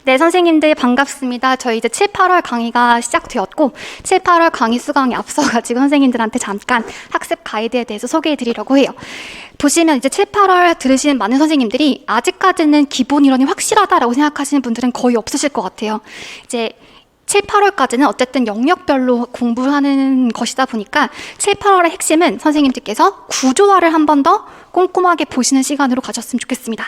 네, 선생님들 반갑습니다. 저희 이제 7, 8월 강의가 시작되었고 7, 8월 강의 수강에 앞서가지고 선생님들한테 잠깐 학습 가이드에 대해서 소개해 드리려고 해요. 보시면 이제 7, 8월 들으시는 많은 선생님들이 아직까지는 기본 이론이 확실하다라고 생각하시는 분들은 거의 없으실 것 같아요. 이제 7, 8월까지는 어쨌든 영역별로 공부하는 것이다 보니까 7, 8월의 핵심은 선생님들께서 구조화를 한 번 더 꼼꼼하게 보시는 시간으로 가졌으면 좋겠습니다.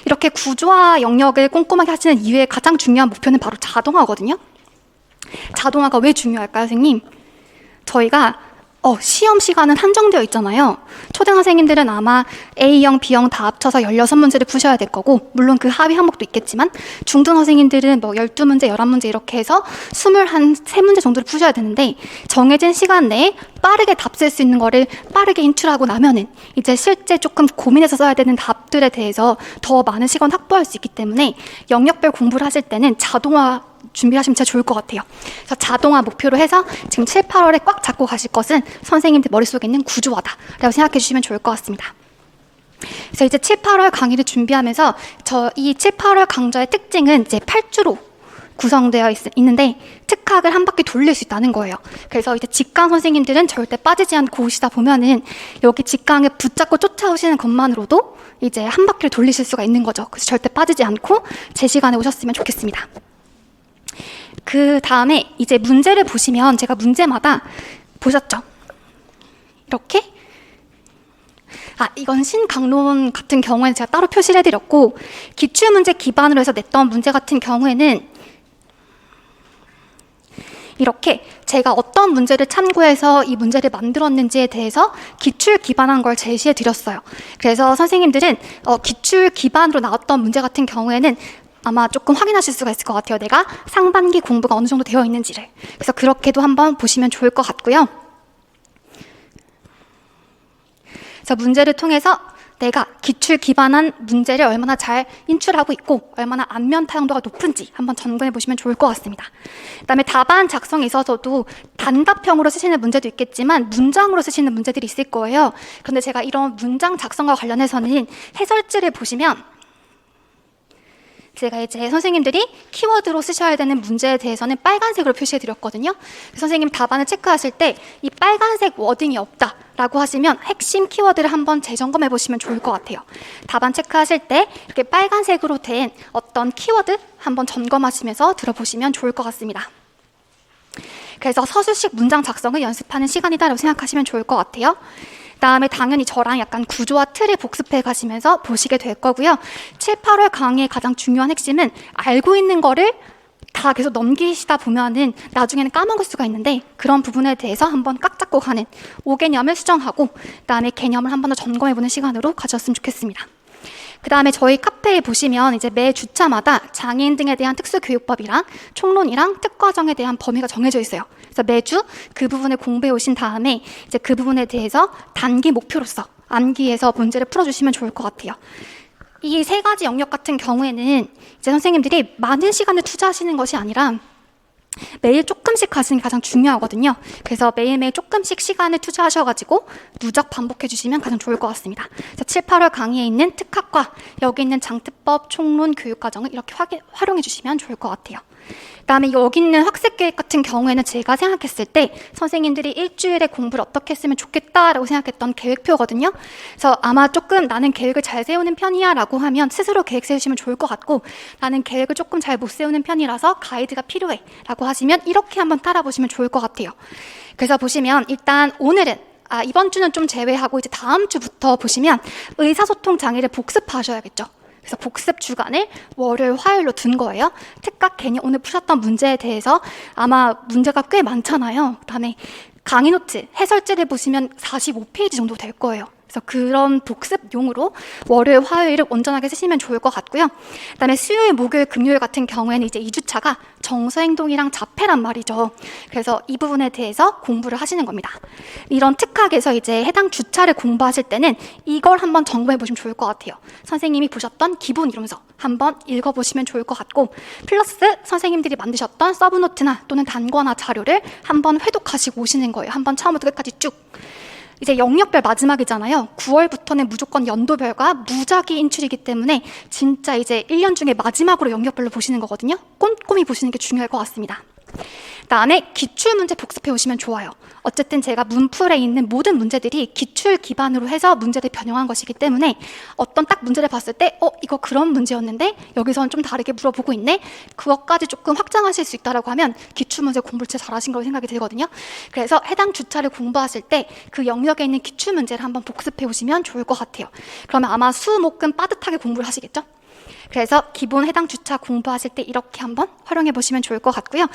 이렇게 구조화 영역을 꼼꼼하게 하시는 이유의 가장 중요한 목표는 바로 자동화거든요. 자동화가 왜 중요할까요, 선생님? 저희가 시험 시간은 한정되어 있잖아요. 초등 선생님들은 아마 A형, B형 다 합쳐서 16문제를 푸셔야 될 거고, 물론 그 하위 항목도 있겠지만 중등 선생님들은 12문제, 11문제 이렇게 해서 23문제 정도를 푸셔야 되는데, 정해진 시간 내에 빠르게 답 쓸 수 있는 거를 빠르게 인출하고 나면은 이제 실제 조금 고민해서 써야 되는 답들에 대해서 더 많은 시간 확보할 수 있기 때문에 영역별 공부를 하실 때는 자동화 준비하시면 진짜 좋을 것 같아요. 그래서 자동화 목표로 해서 지금 7, 8월에 꽉 잡고 가실 것은 선생님들 머릿속에 있는 구조화다라고 생각해 주시면 좋을 것 같습니다. 그래서 이제 7, 8월 강의를 준비하면서 이 7, 8월 강좌의 특징은 이제 8주로 구성되어 있는데 특학을 한 바퀴 돌릴 수 있다는 거예요. 그래서 이제 직강 선생님들은 절대 빠지지 않고 오시다 보면은 여기 직강을 붙잡고 쫓아오시는 것만으로도 이제 한 바퀴를 돌리실 수가 있는 거죠. 그래서 절대 빠지지 않고 제 시간에 오셨으면 좋겠습니다. 그 다음에 이제 문제를 보시면 제가 문제마다 보셨죠? 이렇게 이건 신강론 같은 경우에는 제가 따로 표시를 해드렸고 기출문제 기반으로 해서 냈던 문제 같은 경우에는 이렇게 제가 어떤 문제를 참고해서 이 문제를 만들었는지에 대해서 기출 기반한 걸 제시해 드렸어요. 그래서 선생님들은 기출 기반으로 나왔던 문제 같은 경우에는 아마 조금 확인하실 수가 있을 것 같아요. 내가 상반기 공부가 어느 정도 되어 있는지를. 그래서 그렇게도 한번 보시면 좋을 것 같고요. 그래서 문제를 통해서 내가 기출 기반한 문제를 얼마나 잘 인출하고 있고 얼마나 안면 타용도가 높은지 한번 점검해 보시면 좋을 것 같습니다. 그다음에 답안 작성에 있어서도 단답형으로 쓰시는 문제도 있겠지만 문장으로 쓰시는 문제들이 있을 거예요. 그런데 제가 이런 문장 작성과 관련해서는 해설지를 보시면 제가 이제 선생님들이 키워드로 쓰셔야 되는 문제에 대해서는 빨간색으로 표시해 드렸거든요. 선생님 답안을 체크하실 때 이 빨간색 워딩이 없다라고 하시면 핵심 키워드를 한번 재점검해 보시면 좋을 것 같아요. 답안 체크하실 때 이렇게 빨간색으로 된 어떤 키워드 한번 점검하시면서 들어보시면 좋을 것 같습니다. 그래서 서술식 문장 작성을 연습하는 시간이다라고 생각하시면 좋을 것 같아요. 그다음에 당연히 저랑 약간 구조와 틀을 복습해 가시면서 보시게 될 거고요. 7, 8월 강의의 가장 중요한 핵심은 알고 있는 거를 다 계속 넘기시다 보면은 나중에는 까먹을 수가 있는데 그런 부분에 대해서 한번 꽉 잡고 가는 5개념을 수정하고 그다음에 개념을 한 번 더 점검해보는 시간으로 가졌으면 좋겠습니다. 그 다음에 저희 카페에 보시면 이제 매 주차마다 장애인 등에 대한 특수교육법이랑 총론이랑 특과정에 대한 범위가 정해져 있어요. 그래서 매주 그 부분을 공부해 오신 다음에 이제 그 부분에 대해서 단기 목표로서 암기해서 문제를 풀어주시면 좋을 것 같아요. 이 세 가지 영역 같은 경우에는 이제 선생님들이 많은 시간을 투자하시는 것이 아니라 매일 조금씩 하시는 게 가장 중요하거든요. 그래서 매일매일 조금씩 시간을 투자하셔가지고 누적 반복해 주시면 가장 좋을 것 같습니다. 그래서 7, 8월 강의에 있는 특학과 여기 있는 장특법, 총론, 교육과정을 이렇게 활용해 주시면 좋을 것 같아요. 그다음에 여기 있는 학습계획 같은 경우에는 제가 생각했을 때 선생님들이 일주일에 공부를 어떻게 했으면 좋겠다라고 생각했던 계획표거든요. 그래서 아마 조금 나는 계획을 잘 세우는 편이야 라고 하면 스스로 계획 세우시면 좋을 것 같고 나는 계획을 조금 잘 못 세우는 편이라서 가이드가 필요해 라고 하시면 이렇게 한번 따라보시면 좋을 것 같아요. 그래서 보시면 일단 오늘은 이번 주는 좀 제외하고 이제 다음 주부터 보시면 의사소통 장애를 복습하셔야겠죠. 그래서 복습 주간을 월요일, 화요일로 둔 거예요. 특각 개념 오늘 푸셨던 문제에 대해서 아마 문제가 꽤 많잖아요. 그다음에 강의 노트, 해설지를 보시면 45페이지 정도 될 거예요. 그래서 그런 복습용으로 월요일, 화요일을 온전하게 쓰시면 좋을 것 같고요. 그다음에 수요일, 목요일, 금요일 같은 경우에는 이제 2주차가 정서행동이랑 자폐란 말이죠. 그래서 이 부분에 대해서 공부를 하시는 겁니다. 이런 특학에서 이제 해당 주차를 공부하실 때는 이걸 한번 점검해 보시면 좋을 것 같아요. 선생님이 보셨던 기본 이론서 한번 읽어보시면 좋을 것 같고 플러스 선생님들이 만드셨던 서브노트나 또는 단권화 자료를 한번 회독하시고 오시는 거예요. 한번 처음부터 끝까지 쭉. 이제 영역별 마지막이잖아요. 9월부터는 무조건 연도별과 무작위 인출이기 때문에 진짜 이제 1년 중에 마지막으로 영역별로 보시는 거거든요. 꼼꼼히 보시는 게 중요할 것 같습니다. 다음에 기출문제 복습해 오시면 좋아요. 어쨌든 제가 문풀에 있는 모든 문제들이 기출 기반으로 해서 문제를 변형한 것이기 때문에 어떤 딱 문제를 봤을 때 이거 그런 문제였는데 여기서는 좀 다르게 물어보고 있네? 그것까지 조금 확장하실 수 있다고 하면 기출문제 공부를 진짜 잘하신 걸로 생각이 들거든요. 그래서 해당 주차를 공부하실 때 그 영역에 있는 기출문제를 한번 복습해 오시면 좋을 것 같아요. 그러면 아마 수, 목, 금 빠듯하게 공부를 하시겠죠? 그래서 기본 해당 주차 공부하실 때 이렇게 한번 활용해 보시면 좋을 것 같고요.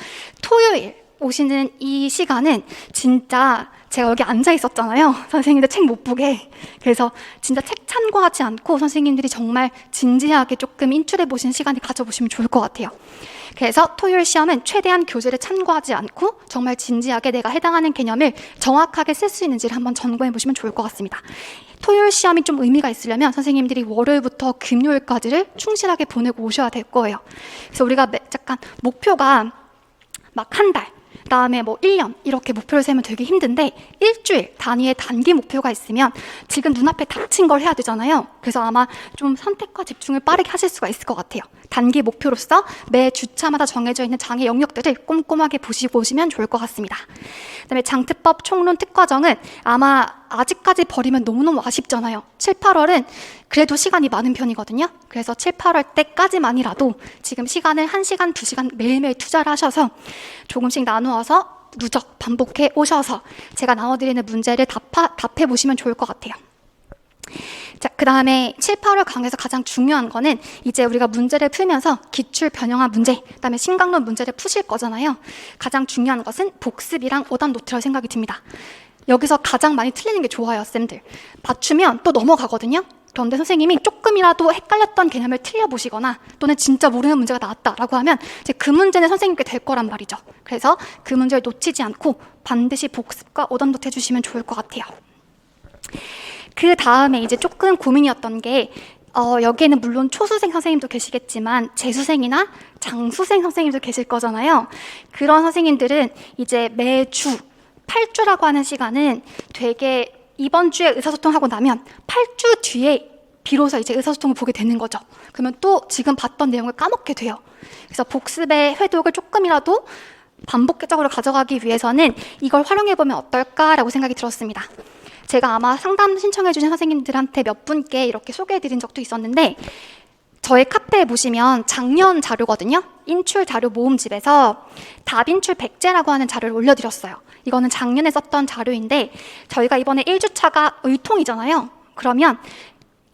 토요일 오시는 이 시간은 진짜 제가 여기 앉아 있었잖아요. 선생님들 책 못 보게. 그래서 진짜 책 참고하지 않고 선생님들이 정말 진지하게 조금 인출해 보시는 시간을 가져보시면 좋을 것 같아요. 그래서 토요일 시험은 최대한 교재를 참고하지 않고 정말 진지하게 내가 해당하는 개념을 정확하게 쓸 수 있는지를 한번 점검해 보시면 좋을 것 같습니다. 토요일 시험이 좀 의미가 있으려면 선생님들이 월요일부터 금요일까지를 충실하게 보내고 오셔야 될 거예요. 그래서 우리가 약간 목표가 막 한 달, 그다음에 뭐 1년 이렇게 목표를 세우면 되게 힘든데 일주일 단위의 단기 목표가 있으면 지금 눈앞에 닥친 걸 해야 되잖아요. 그래서 아마 좀 선택과 집중을 빠르게 하실 수가 있을 것 같아요. 단기 목표로서 매 주차마다 정해져 있는 장의 영역들을 꼼꼼하게 보시고 오시면 좋을 것 같습니다. 그다음에 장특법, 총론, 특과정은 아마 아직까지 버리면 너무너무 아쉽잖아요. 7, 8월은 그래도 시간이 많은 편이거든요. 그래서 7, 8월 때까지만이라도 지금 시간을 1시간, 2시간 매일매일 투자를 하셔서 조금씩 나누어서 누적 반복해 오셔서 제가 나눠드리는 문제를 답해 보시면 좋을 것 같아요. 자, 그 다음에 7, 8월 강의에서 가장 중요한 거는 이제 우리가 문제를 풀면서 기출 변형한 문제, 그 다음에 신강론 문제를 푸실 거잖아요. 가장 중요한 것은 복습이랑 오답 노트라고 생각이 듭니다. 여기서 가장 많이 틀리는 게 좋아요, 쌤들. 맞추면 또 넘어가거든요. 그런데 선생님이 조금이라도 헷갈렸던 개념을 틀려보시거나 또는 진짜 모르는 문제가 나왔다라고 하면 이제 그 문제는 선생님께 될 거란 말이죠. 그래서 그 문제를 놓치지 않고 반드시 복습과 오답 노트 해주시면 좋을 것 같아요. 그 다음에 이제 조금 고민이었던 게 여기에는 물론 초수생 선생님도 계시겠지만 재수생이나 장수생 선생님도 계실 거잖아요. 그런 선생님들은 이제 매주 8주라고 하는 시간은 되게 이번 주에 의사소통하고 나면 8주 뒤에 비로소 이제 의사소통을 보게 되는 거죠. 그러면 또 지금 봤던 내용을 까먹게 돼요. 그래서 복습의 회독을 조금이라도 반복적으로 가져가기 위해서는 이걸 활용해보면 어떨까라고 생각이 들었습니다. 제가 아마 상담 신청해주신 선생님들한테 몇 분께 이렇게 소개해드린 적도 있었는데 저희 카페에 보시면 작년 자료거든요. 인출 자료 모음집에서 답인출 백제라고 하는 자료를 올려드렸어요. 이거는 작년에 썼던 자료인데 저희가 이번에 1주차가 의통이잖아요. 그러면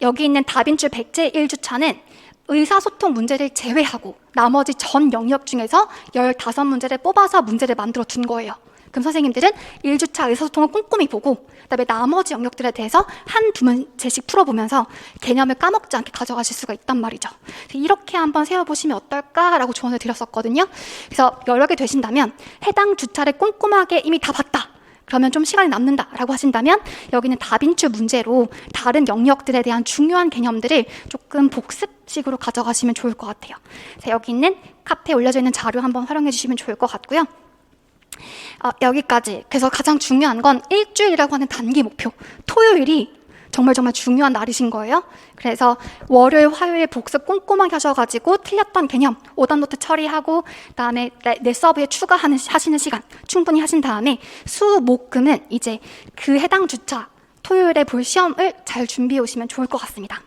여기 있는 답인출 백제 1주차는 의사소통 문제를 제외하고 나머지 전 영역 중에서 15문제를 뽑아서 문제를 만들어 둔 거예요. 그럼 선생님들은 1주차 의사소통을 꼼꼼히 보고 그다음에 나머지 영역들에 대해서 한두 문제씩 풀어보면서 개념을 까먹지 않게 가져가실 수가 있단 말이죠. 이렇게 한번 세워보시면 어떨까라고 조언을 드렸었거든요. 그래서 여러 개 되신다면 해당 주차를 꼼꼼하게 이미 다 봤다. 그러면 좀 시간이 남는다라고 하신다면 여기는 답인출 문제로 다른 영역들에 대한 중요한 개념들을 조금 복습식으로 가져가시면 좋을 것 같아요. 그래서 여기 있는 카페에 올려져 있는 자료 한번 활용해 주시면 좋을 것 같고요. 여기까지. 그래서 가장 중요한 건 일주일이라고 하는 단기 목표. 토요일이 정말 중요한 날이신 거예요. 그래서 월요일, 화요일 복습 꼼꼼하게 하셔가지고 틀렸던 개념, 오답노트 처리하고 그다음에 내 서브에 하시는 시간 충분히 하신 다음에 수, 목, 금은 이제 그 해당 주차 토요일에 볼 시험을 잘 준비해 오시면 좋을 것 같습니다.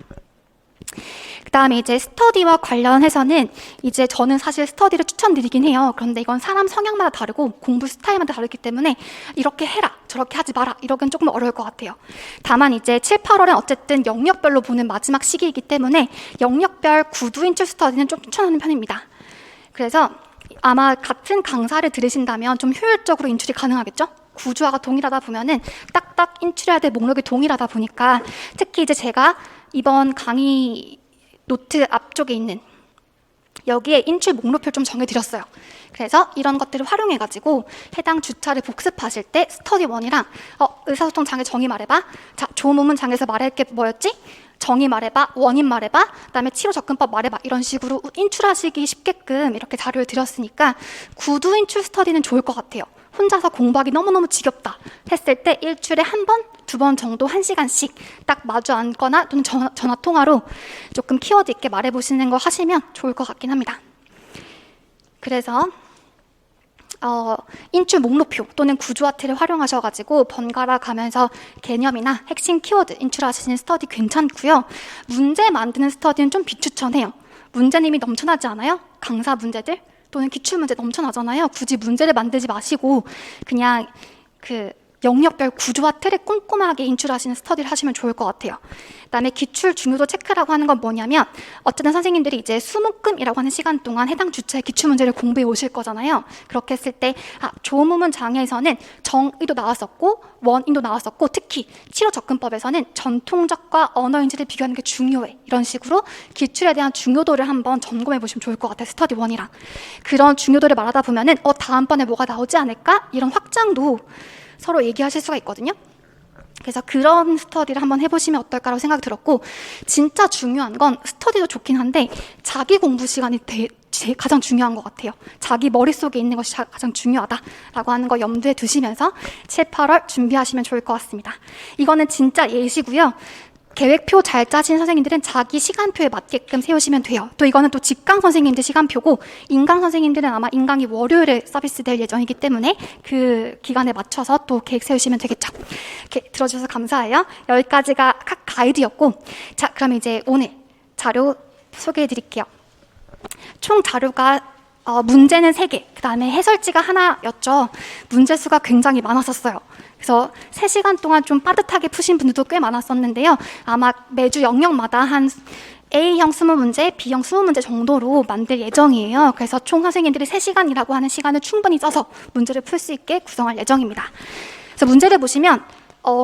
그 다음에 이제 스터디와 관련해서는 이제 저는 사실 스터디를 추천드리긴 해요. 그런데 이건 사람 성향마다 다르고 공부 스타일마다 다르기 때문에 이렇게 해라, 저렇게 하지 마라 이러긴 조금 어려울 것 같아요. 다만 이제 7, 8월은 어쨌든 영역별로 보는 마지막 시기이기 때문에 영역별 구두 인출 스터디는 좀 추천하는 편입니다. 그래서 아마 같은 강사를 들으신다면 좀 효율적으로 인출이 가능하겠죠? 구조화가 동일하다 보면은 딱딱 인출해야 될 목록이 동일하다 보니까 특히 이제 제가 이번 강의 노트 앞쪽에 있는 여기에 인출 목록표를 좀 정해드렸어요. 그래서 이런 것들을 활용해가지고 해당 주차를 복습하실 때 스터디 1이랑 의사소통 장애 정의 말해봐. 자, 조문문 장에서 말할 게 뭐였지? 정의 말해봐, 원인 말해봐, 그다음에 치료 접근법 말해봐 이런 식으로 인출하시기 쉽게끔 이렇게 자료를 드렸으니까 구두 인출 스터디는 좋을 것 같아요. 혼자서 공부하기 너무너무 지겹다 했을 때 일주일에 한 번, 두 번 정도 1시간씩 딱 마주 앉거나 또는 전화 통화로 조금 키워드 있게 말해보시는 거 하시면 좋을 것 같긴 합니다. 그래서 인출 목록표 또는 구조화트를 활용하셔가지고 번갈아 가면서 개념이나 핵심 키워드 인출하시는 스터디 괜찮고요. 문제 만드는 스터디는 좀 비추천해요. 문제는 이미 넘쳐나지 않아요? 강사 문제들 또는 기출문제 넘쳐나잖아요. 굳이 문제를 만들지 마시고 그냥 그 영역별 구조와 틀을 꼼꼼하게 인출하시는 스터디를 하시면 좋을 것 같아요. 그다음에 기출 중요도 체크라고 하는 건 뭐냐면 어쨌든 선생님들이 이제 수목금이라고 하는 시간 동안 해당 주체의 기출 문제를 공부해 오실 거잖아요. 그렇게 했을 때 조문문 장에서는 정의도 나왔었고 원인도 나왔었고 특히 치료 접근법에서는 전통적과 언어인지를 비교하는 게 중요해. 이런 식으로 기출에 대한 중요도를 한번 점검해 보시면 좋을 것 같아요. 스터디 1이랑. 그런 중요도를 말하다 보면은 다음번에 뭐가 나오지 않을까? 이런 확장도 서로 얘기하실 수가 있거든요. 그래서 그런 스터디를 한번 해보시면 어떨까라고 생각이 들었고 진짜 중요한 건 스터디도 좋긴 한데 자기 공부 시간이 가장 중요한 것 같아요. 자기 머릿속에 있는 것이 가장 중요하다라고 하는 거 염두에 두시면서 7, 8월 준비하시면 좋을 것 같습니다. 이거는 진짜 예시고요. 계획표 잘 짜신 선생님들은 자기 시간표에 맞게끔 세우시면 돼요. 또 이거는 또 직강 선생님들 시간표고 인강 선생님들은 아마 인강이 월요일에 서비스될 예정이기 때문에 그 기간에 맞춰서 또 계획 세우시면 되겠죠. 이렇게 들어주셔서 감사해요. 여기까지가 각 가이드였고 자 그럼 이제 오늘 자료 소개해 드릴게요. 총 자료가 문제는 3개, 그 다음에 해설지가 하나였죠. 문제 수가 굉장히 많았었어요. 그래서 3시간 동안 좀 빠듯하게 푸신 분들도 꽤 많았었는데요. 아마 매주 영역마다 한 A형 20문제, B형 20문제 정도로 만들 예정이에요. 그래서 총 선생님들이 3시간이라고 하는 시간을 충분히 써서 문제를 풀 수 있게 구성할 예정입니다. 그래서 문제를 보시면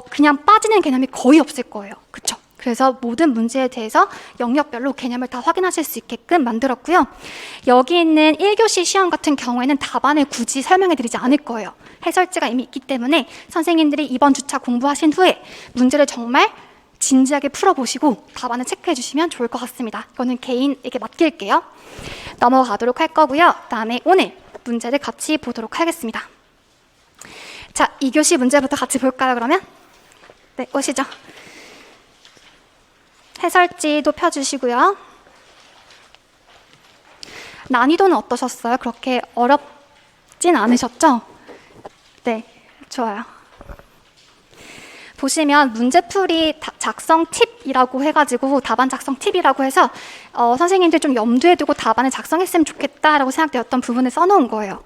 그냥 빠지는 개념이 거의 없을 거예요. 그렇죠? 그래서 모든 문제에 대해서 영역별로 개념을 다 확인하실 수 있게끔 만들었고요. 여기 있는 1교시 시험 같은 경우에는 답안을 굳이 설명해 드리지 않을 거예요. 해설지가 이미 있기 때문에 선생님들이 이번 주차 공부하신 후에 문제를 정말 진지하게 풀어보시고 답안을 체크해 주시면 좋을 것 같습니다. 이거는 개인에게 맡길게요. 넘어가도록 할 거고요. 그다음에 오늘 문제를 같이 보도록 하겠습니다. 자, 2교시 문제부터 같이 볼까요, 그러면? 네, 오시죠. 해설지도 펴주시고요. 난이도는 어떠셨어요? 그렇게 어렵진 않으셨죠? 네, 좋아요. 보시면 문제풀이 작성 팁이라고 해가지고 답안 작성 팁이라고 해서 선생님들 좀 염두에 두고 답안을 작성했으면 좋겠다라고 생각되었던 부분을 써놓은 거예요.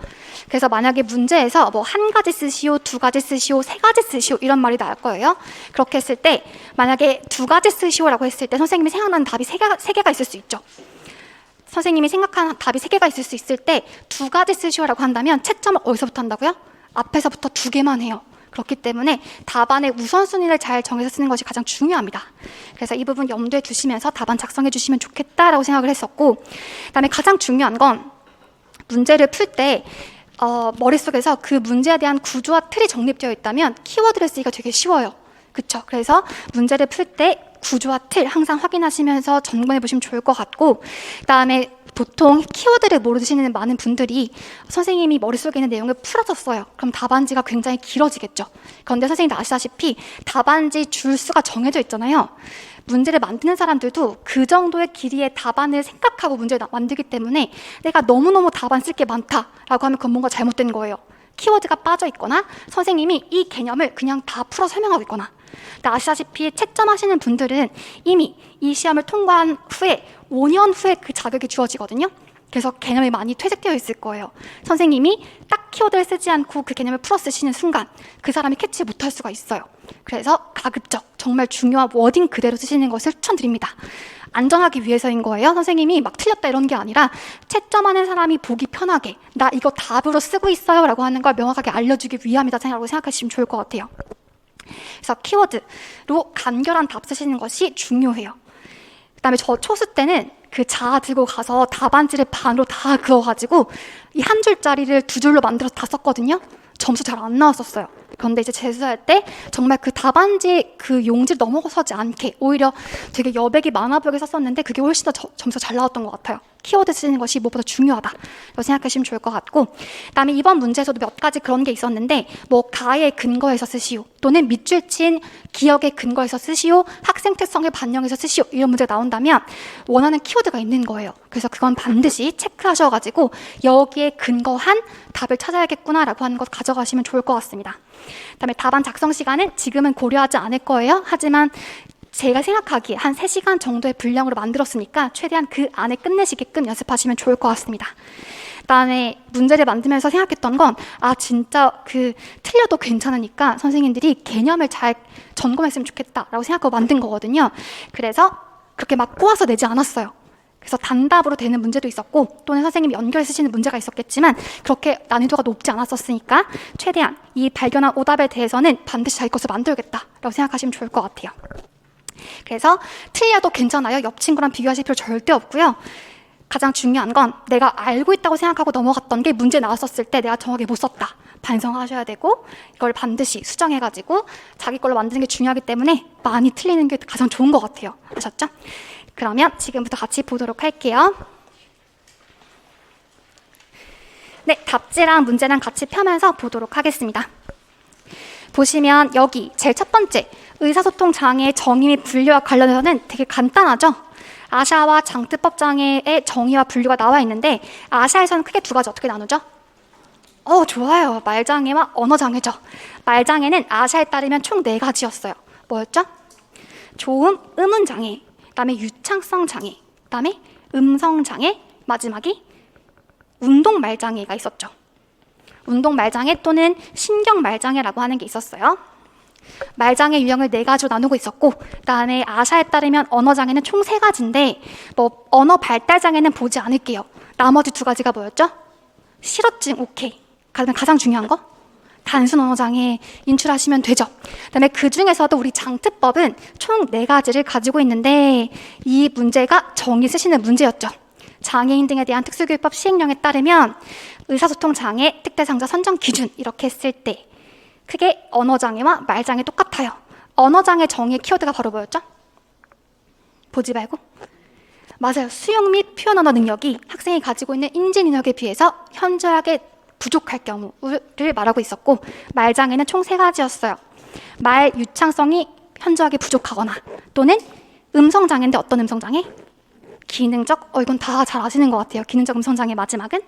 그래서 만약에 문제에서 뭐 1가지 쓰시오, 2가지 쓰시오, 3가지 쓰시오 이런 말이 나올 거예요. 그렇게 했을 때 만약에 2가지 쓰시오라고 했을 때 선생님이 생각나는 답이 3개가 있을 수 있죠. 선생님이 생각하는 답이 3개가 있을 수 있을 때 2가지 쓰시오라고 한다면 채점을 어디서부터 한다고요? 앞에서부터 2개만 해요. 그렇기 때문에 답안의 우선순위를 잘 정해서 쓰는 것이 가장 중요합니다. 그래서 이 부분 염두에 두시면서 답안 작성해 주시면 좋겠다라고 생각을 했었고 그다음에 가장 중요한 건 문제를 풀 때 머릿속에서 그 문제에 대한 구조와 틀이 정립되어 있다면 키워드를 쓰기가 되게 쉬워요. 그렇죠? 그래서 문제를 풀 때 구조와 틀 항상 확인하시면서 점검해 보시면 좋을 것 같고 그다음에 보통 키워드를 모르시는 많은 분들이 선생님이 머릿속에 있는 내용을 풀어줬어요. 그럼 답안지가 굉장히 길어지겠죠. 그런데 선생님도 아시다시피 답안지 줄수가 정해져 있잖아요. 문제를 만드는 사람들도 그 정도의 길이의 답안을 생각하고 문제를 만들기 때문에 내가 너무너무 답안 쓸 게 많다라고 하면 그건 뭔가 잘못된 거예요. 키워드가 빠져 있거나 선생님이 이 개념을 그냥 다 풀어 설명하고 있거나 아시다시피 채점하시는 분들은 이미 이 시험을 통과한 후에 5년 후에 그 자격이 주어지거든요. 그래서 개념이 많이 퇴색되어 있을 거예요. 선생님이 딱 키워드를 쓰지 않고 그 개념을 풀어 쓰시는 순간 그 사람이 캐치 못할 수가 있어요. 그래서 가급적 정말 중요한 워딩 그대로 쓰시는 것을 추천드립니다. 안전하기 위해서인 거예요. 선생님이 막 틀렸다 이런 게 아니라 채점하는 사람이 보기 편하게 나 이거 답으로 쓰고 있어요 라고 하는 걸 명확하게 알려주기 위함이라고 생각하시면 좋을 것 같아요. 그래서 키워드로 간결한 답 쓰시는 것이 중요해요. 그다음에 저 초수 때는 그 자 들고 가서 답안지를 반으로 다 그어가지고 이 한 줄짜리를 2줄로 만들어서 다 썼거든요. 점수 잘 안 나왔었어요. 그런데 이제 재수할 때 정말 그 답안지 그 용지를 넘어서지 않게 오히려 되게 여백이 많아 보이게 썼었는데 그게 훨씬 더 점수가 잘 나왔던 것 같아요. 키워드 쓰는 것이 무엇보다 중요하다라고 생각하시면 좋을 것 같고, 그다음에 이번 문제에서도 몇 가지 그런 게 있었는데 뭐 가에 근거해서 쓰시오, 또는 밑줄 친 기억에 근거해서 쓰시오, 학생 특성을 반영해서 쓰시오, 이런 문제가 나온다면 원하는 키워드가 있는 거예요. 그래서 그건 반드시 체크하셔가지고 여기에 근거한 답을 찾아야겠구나라고 하는 것 가져가시면 좋을 것 같습니다. 그다음에 답안 작성 시간은 지금은 고려하지 않을 거예요. 하지만 제가 생각하기에 한 3시간 정도의 분량으로 만들었으니까 최대한 그 안에 끝내시게끔 연습하시면 좋을 것 같습니다. 그다음에 문제를 만들면서 생각했던 건 진짜 틀려도 괜찮으니까 선생님들이 개념을 잘 점검했으면 좋겠다라고 생각하고 만든 거거든요. 그래서 그렇게 막 꼬아서 내지 않았어요. 그래서 단답으로 되는 문제도 있었고, 또는 선생님이 연결 쓰시는 문제가 있었겠지만 그렇게 난이도가 높지 않았었으니까 최대한 이 발견한 오답에 대해서는 반드시 자기 것을 만들겠다라고 생각하시면 좋을 것 같아요. 그래서 틀려도 괜찮아요. 옆 친구랑 비교하실 필요 절대 없고요. 가장 중요한 건 내가 알고 있다고 생각하고 넘어갔던 게 문제 나왔었을 때 내가 정확히 못 썼다, 반성하셔야 되고 이걸 반드시 수정해가지고 자기 걸로 만드는 게 중요하기 때문에 많이 틀리는 게 가장 좋은 것 같아요. 아셨죠? 그러면 지금부터 같이 보도록 할게요. 네, 답지랑 문제랑 같이 펴면서 보도록 하겠습니다. 보시면 여기 제일 첫 번째 의사소통 장애의 정의 및 분류와 관련해서는 되게 간단하죠? 아샤와 장트법 장애의 정의와 분류가 나와 있는데, 아샤에서는 크게 두 가지 어떻게 나누죠? 좋아요. 말장애와 언어장애죠. 말장애는 아샤에 따르면 총 4가지였어요. 뭐였죠? 조음, 음운장애, 그다음에 유창성 장애, 그다음에 음성장애, 마지막이 운동말장애가 있었죠. 운동말장애 또는 신경말장애라고 하는 게 있었어요. 말장애 유형을 4가지로 나누고 있었고, 그다음에 아샤에 따르면 언어장애는 총 3가지인데 언어 발달장애는 보지 않을게요. 나머지 2가지가 뭐였죠? 실어증, 오케이. 그다음에 가장 중요한 거 단순 언어장애 인출하시면 되죠. 그다음에 그 중에서도 우리 장트법은 총 4가지를 가지고 있는데 이 문제가 정의 쓰시는 문제였죠. 장애인 등에 대한 특수교육법 시행령에 따르면 의사소통 장애, 특대상자 선정 기준 이렇게 했을 때 크게 언어장애와 말장애 똑같아요. 언어장애 정의 키워드가 바로 뭐였죠? 보지 말고. 맞아요. 수용 및 표현 언어 능력이 학생이 가지고 있는 인지 능력에 비해서 현저하게 부족할 경우를 말하고 있었고, 말장애는 총 3가지였어요. 말 유창성이 현저하게 부족하거나, 또는 음성장애인데 어떤 음성장애? 기능적, 이건 다 잘 아시는 것 같아요. 기능적 음성장애 마지막은?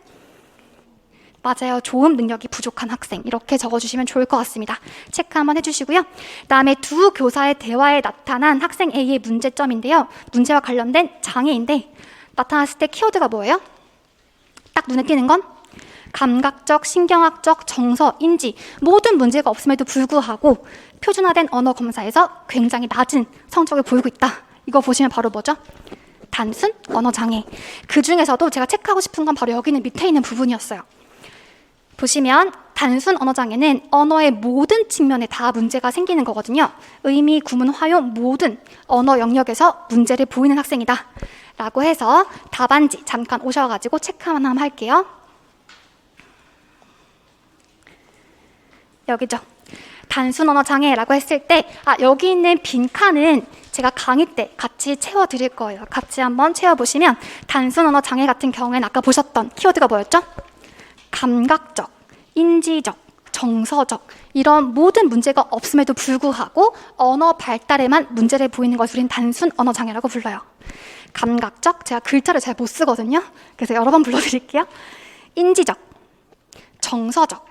맞아요. 조음 능력이 부족한 학생, 이렇게 적어주시면 좋을 것 같습니다. 체크 한번 해주시고요. 그다음에 두 교사의 대화에 나타난 학생 A의 문제점인데요. 문제와 관련된 장애인데 나타났을 때 키워드가 뭐예요? 딱 눈에 띄는 건 감각적, 신경학적, 정서, 인지 모든 문제가 없음에도 불구하고 표준화된 언어 검사에서 굉장히 낮은 성적을 보이고 있다. 이거 보시면 바로 뭐죠? 단순 언어 장애. 그 중에서도 제가 체크하고 싶은 건 바로 여기는 밑에 있는 부분이었어요. 보시면 단순 언어 장애는 언어의 모든 측면에 다 문제가 생기는 거거든요. 의미, 구문, 활용 모든 언어 영역에서 문제를 보이는 학생이다 라고 해서 답안지 잠깐 오셔가지고 체크 하나 할게요. 여기죠. 단순 언어 장애라고 했을 때 여기 있는 빈칸은 제가 강의 때 같이 채워드릴 거예요. 같이 한번 채워보시면 단순 언어 장애 같은 경우에는 아까 보셨던 키워드가 뭐였죠? 감각적, 인지적, 정서적 이런 모든 문제가 없음에도 불구하고 언어 발달에만 문제를 보이는 것을 우리는 단순 언어 장애라고 불러요. 감각적, 제가 글자를 잘 못 쓰거든요. 그래서 여러 번 불러드릴게요. 인지적, 정서적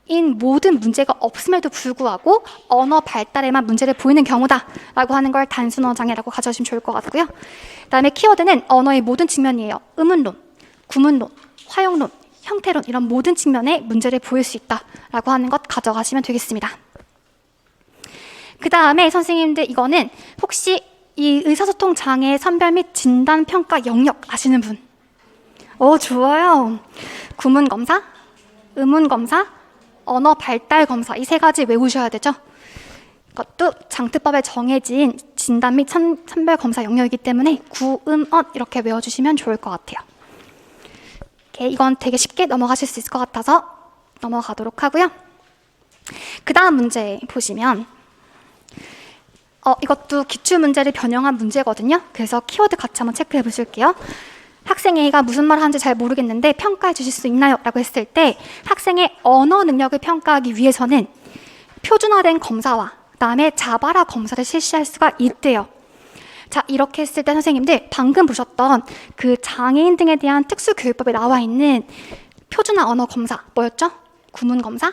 인 모든 문제가 없음에도 불구하고 언어 발달에만 문제를 보이는 경우다라고 하는 걸 단순 언어 장애라고 가져오시면 좋을 것 같고요. 그다음에 키워드는 언어의 모든 측면이에요. 의문론, 구문론, 활용론, 형태론 이런 모든 측면에 문제를 보일 수 있다라고 하는 것 가져가시면 되겠습니다. 그 다음에 선생님들 이거는 혹시 이 의사소통 장애 선별 및 진단 평가 영역 아시는 분? 좋아요. 구문 검사, 의문 검사, 언어 발달 검사 이 3가지 외우셔야 되죠. 이것도 장트법에 정해진 진단 및 선별 검사 영역이기 때문에 구, 음, 언 이렇게 외워주시면 좋을 것 같아요. 이건 되게 쉽게 넘어가실 수 있을 것 같아서 넘어가도록 하고요. 그 다음 문제 보시면 이것도 기출문제를 변형한 문제거든요. 그래서 키워드 같이 한번 체크해 보실게요. 학생 A가 무슨 말 하는지 잘 모르겠는데 평가해 주실 수 있나요? 라고 했을 때 학생의 언어 능력을 평가하기 위해서는 표준화된 검사와 그다음에 자바라 검사를 실시할 수가 있대요. 자, 이렇게 했을 때 선생님들 방금 보셨던 그 장애인 등에 대한 특수교육법에 나와 있는 표준화 언어 검사 뭐였죠? 구문 검사,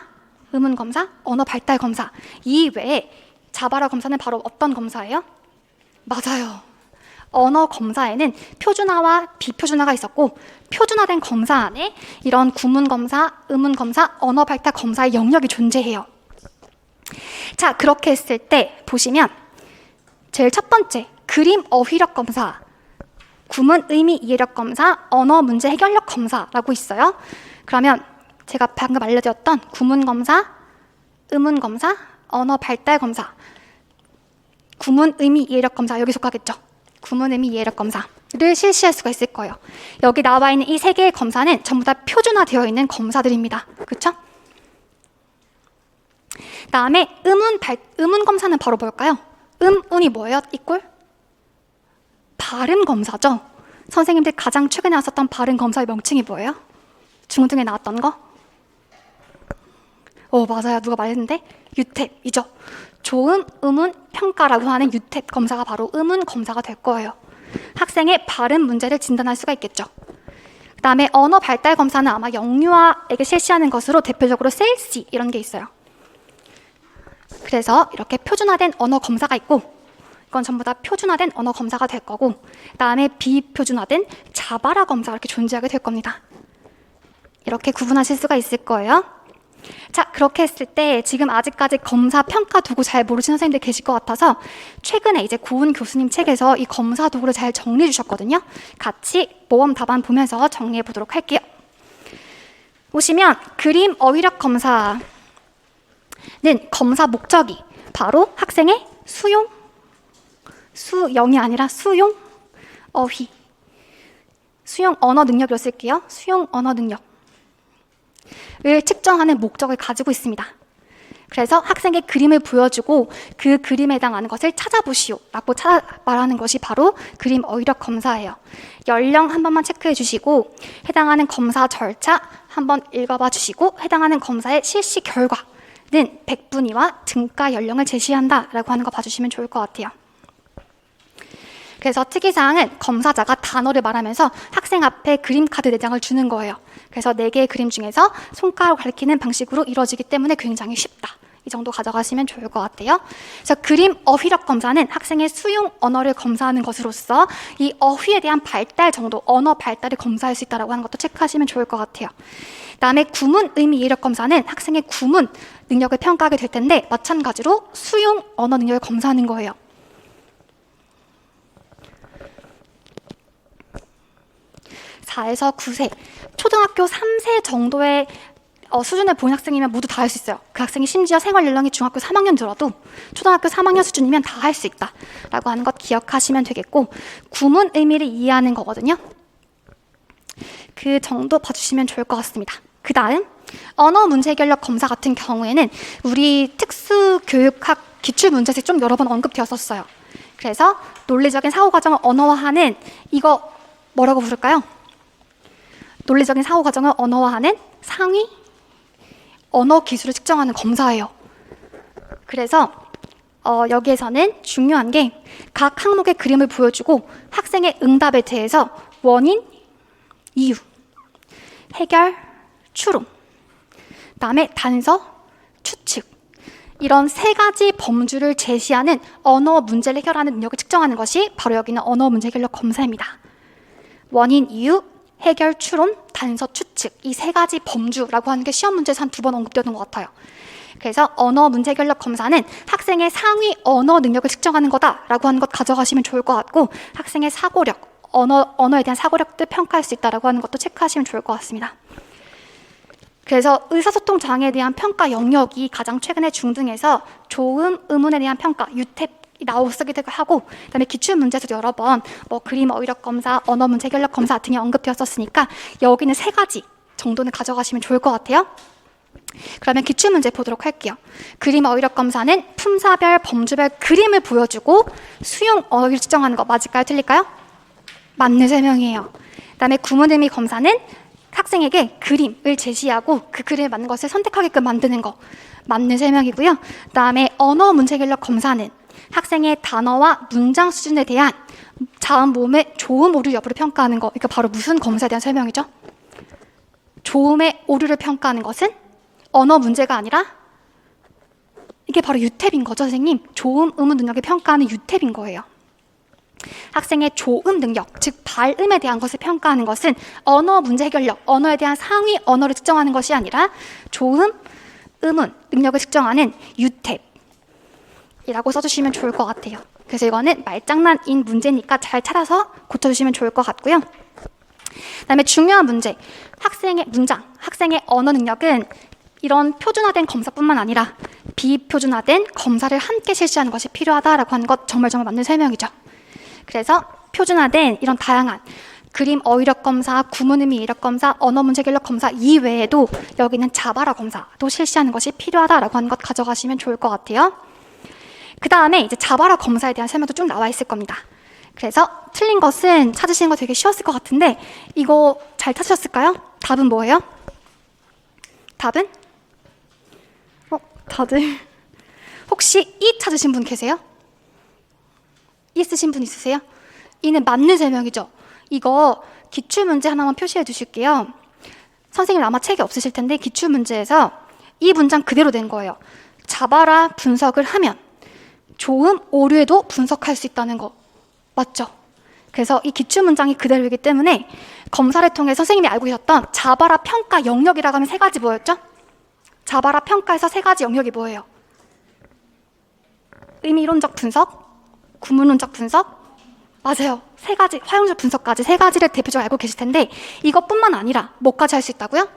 의문 검사, 언어 발달 검사 이 외에 자바라 검사는 바로 어떤 검사예요? 맞아요. 언어 검사에는 표준화와 비표준화가 있었고 표준화된 검사 안에 이런 구문 검사, 의문 검사, 언어 발달 검사의 영역이 존재해요. 자, 그렇게 했을 때 보시면 제일 첫 번째 그림 어휘력 검사, 구문 의미 이해력 검사, 언어 문제 해결력 검사라고 있어요. 그러면 제가 방금 알려드렸던 구문 검사, 의문 검사, 언어 발달 검사, 구문 의미 이해력 검사 여기 속하겠죠. 구문 의미 이해력 검사를 실시할 수가 있을 거예요. 여기 나와 있는 이 세 개의 검사는 전부 다 표준화되어 있는 검사들입니다. 그렇죠? 다음에 의문 검사는 바로 뭘까요? 운이 뭐예요? 이꼴? 발음 검사죠. 선생님들 가장 최근에 나왔었던 발음 검사의 명칭이 뭐예요? 중등에 나왔던 거? 맞아요. 누가 말했는데? 유탭이죠. 조음, 의문, 평가라고 하는 유탭 검사가 바로 의문 검사가 될 거예요. 학생의 발음 문제를 진단할 수가 있겠죠. 그 다음에 언어 발달 검사는 아마 영유아에게 실시하는 것으로 대표적으로 셀시 이런 게 있어요. 그래서 이렇게 표준화된 언어 검사가 있고 이건 전부 다 표준화된 언어 검사가 될 거고 그 다음에 비표준화된 자바라 검사가 이렇게 존재하게 될 겁니다. 이렇게 구분하실 수가 있을 거예요. 자, 그렇게 했을 때 지금 아직까지 검사 평가 도구 잘 모르시는 선생님들 계실 것 같아서 최근에 이제 고은 교수님 책에서 이 검사 도구를 잘 정리해 주셨거든요. 같이 모범 답안 보면서 정리해 보도록 할게요. 보시면 그림 어휘력 검사는 검사 목적이 바로 학생의 수용이 아니라 수용 어휘 수용 언어 능력으로 쓸게요. 수용 언어 능력을 측정하는 목적을 가지고 있습니다. 그래서 학생의 그림을 보여주고 그 그림에 해당하는 것을 찾아보시오 라고 말하는 것이 바로 그림 어휘력 검사예요. 연령 한 번만 체크해 주시고 해당하는 검사 절차 한번 읽어봐 주시고 해당하는 검사의 실시 결과는 백분위와 등가 연령을 제시한다 라고 하는 거 봐주시면 좋을 것 같아요. 그래서 특이사항은 검사자가 단어를 말하면서 학생 앞에 그림 카드 4장을 주는 거예요. 그래서 4개의 그림 중에서 손가락으로 가리키는 방식으로 이루어지기 때문에 굉장히 쉽다. 이 정도 가져가시면 좋을 것 같아요. 그래서 그림 어휘력 검사는 학생의 수용 언어를 검사하는 것으로서 이 어휘에 대한 발달 정도, 언어 발달을 검사할 수 있다고 하는 것도 체크하시면 좋을 것 같아요. 그다음에 구문 의미 이해력 검사는 학생의 구문 능력을 평가하게 될 텐데 마찬가지로 수용 언어 능력을 검사하는 거예요. (4에서 9세) 초등학교 3세 정도의 수준을 보인 학생이면 모두 다 할 수 있어요. 그 학생이 심지어 생활 연령이 중학교 3학년 들어도 초등학교 3학년 수준이면 다 할 수 있다 라고 하는 것 기억하시면 되겠고 구문 의미를 이해하는 거거든요. 그 정도 봐주시면 좋을 것 같습니다. 그 다음 언어 문제 해결력 검사 같은 경우에는 우리 특수교육학 기출문제에서 좀 여러 번 언급되었었어요. 그래서 논리적인 사고 과정을 언어화하는 이거 뭐라고 부를까요? 논리적인 사고 과정을 언어화하는 상위 언어 기술을 측정하는 검사예요. 그래서 여기에서는 중요한 게 각 항목의 그림을 보여주고 학생의 응답에 대해서 원인, 이유, 해결, 추론, 그다음에 단서, 추측 이런 3가지 범주를 제시하는 언어 문제를 해결하는 능력을 측정하는 것이 바로 여기는 언어 문제 해결력 검사입니다. 원인, 이유, 해결, 추론, 단서, 추측 이 3가지 범주라고 하는 게 시험 문제에서 한 2번 언급되는 것 같아요. 그래서 언어 문제 해결력 검사는 학생의 상위 언어 능력을 측정하는 거다라고 하는 것 가져가시면 좋을 것 같고 학생의 사고력, 언어에 대한 사고력도 평가할 수 있다라고 하는 것도 체크하시면 좋을 것 같습니다. 그래서 의사소통 장애에 대한 평가 영역이 가장 최근에 중등에서 조음, 의문에 대한 평가, 유탭 나오기도 하고 그다음에 기출문제에서도 여러 번 그림 어휘력 검사, 언어 문제 해결력 검사 등이 언급되었었으니까 여기는 3가지 정도는 가져가시면 좋을 것 같아요. 그러면 기출문제 보도록 할게요. 그림 어휘력 검사는 품사별, 범주별 그림을 보여주고 수용 어휘를 측정하는 거 맞을까요? 틀릴까요? 맞는 설명이에요. 그다음에 구문 의미 검사는 학생에게 그림을 제시하고 그 그림에 맞는 것을 선택하게끔 만드는 거 맞는 설명이고요. 그다음에 언어 문제 기록 검사는 학생의 단어와 문장 수준에 대한 자음 모음의 조음 오류 여부를 평가하는 거. 그러니까 바로 무슨 검사에 대한 설명이죠? 조음의 오류를 평가하는 것은 언어 문제가 아니라 이게 바로 유탭인 거죠, 선생님. 조음, 음운 능력을 평가하는 유탭인 거예요. 학생의 조음 능력, 즉 발음에 대한 것을 평가하는 것은 언어 문제 해결력, 언어에 대한 상위 언어를 측정하는 것이 아니라 조음, 음운 능력을 측정하는 유탭이라고 써주시면 좋을 것 같아요. 그래서 이거는 말장난인 문제니까 잘 찾아서 고쳐주시면 좋을 것 같고요. 그다음에 중요한 문제, 학생의 문장, 학생의 언어 능력은 이런 표준화된 검사뿐만 아니라 비표준화된 검사를 함께 실시하는 것이 필요하다라고 하는 것 정말 맞는 설명이죠. 그래서 표준화된 이런 다양한 그림 어휘력 검사, 구문 의미 이력 검사, 언어 문제 해결력 검사 이외에도 여기는 자바라 검사도 실시하는 것이 필요하다라고 하는 것 가져가시면 좋을 것 같아요. 그 다음에 이제 자바라 검사에 대한 설명도 좀 나와 있을 겁니다. 그래서 틀린 것은 찾으시는 거 되게 쉬웠을 것 같은데 이거 잘 찾으셨을까요? 답은 뭐예요? 답은? 다들 혹시 이 찾으신 분 계세요? 이 쓰신 분 있으세요? 이는 맞는 설명이죠. 이거 기출문제 하나만 표시해 두실게요. 선생님 아마 책이 없으실 텐데 기출문제에서 이 문장 그대로 된 거예요. 자바라 분석을 하면 조음 오류에도 분석할 수 있다는 거 맞죠? 그래서 이 기출문장이 그대로이기 때문에 검사를 통해 선생님이 알고 계셨던 자바라 평가 영역이라고 하면 세 가지 뭐였죠? 자바라 평가에서 세 가지 영역이 뭐예요? 의미론적 분석, 구문론적 분석, 맞아요. 세 가지, 활용적 분석까지 세 가지를 대표적으로 알고 계실 텐데 이것뿐만 아니라 뭐까지 할 수 있다고요?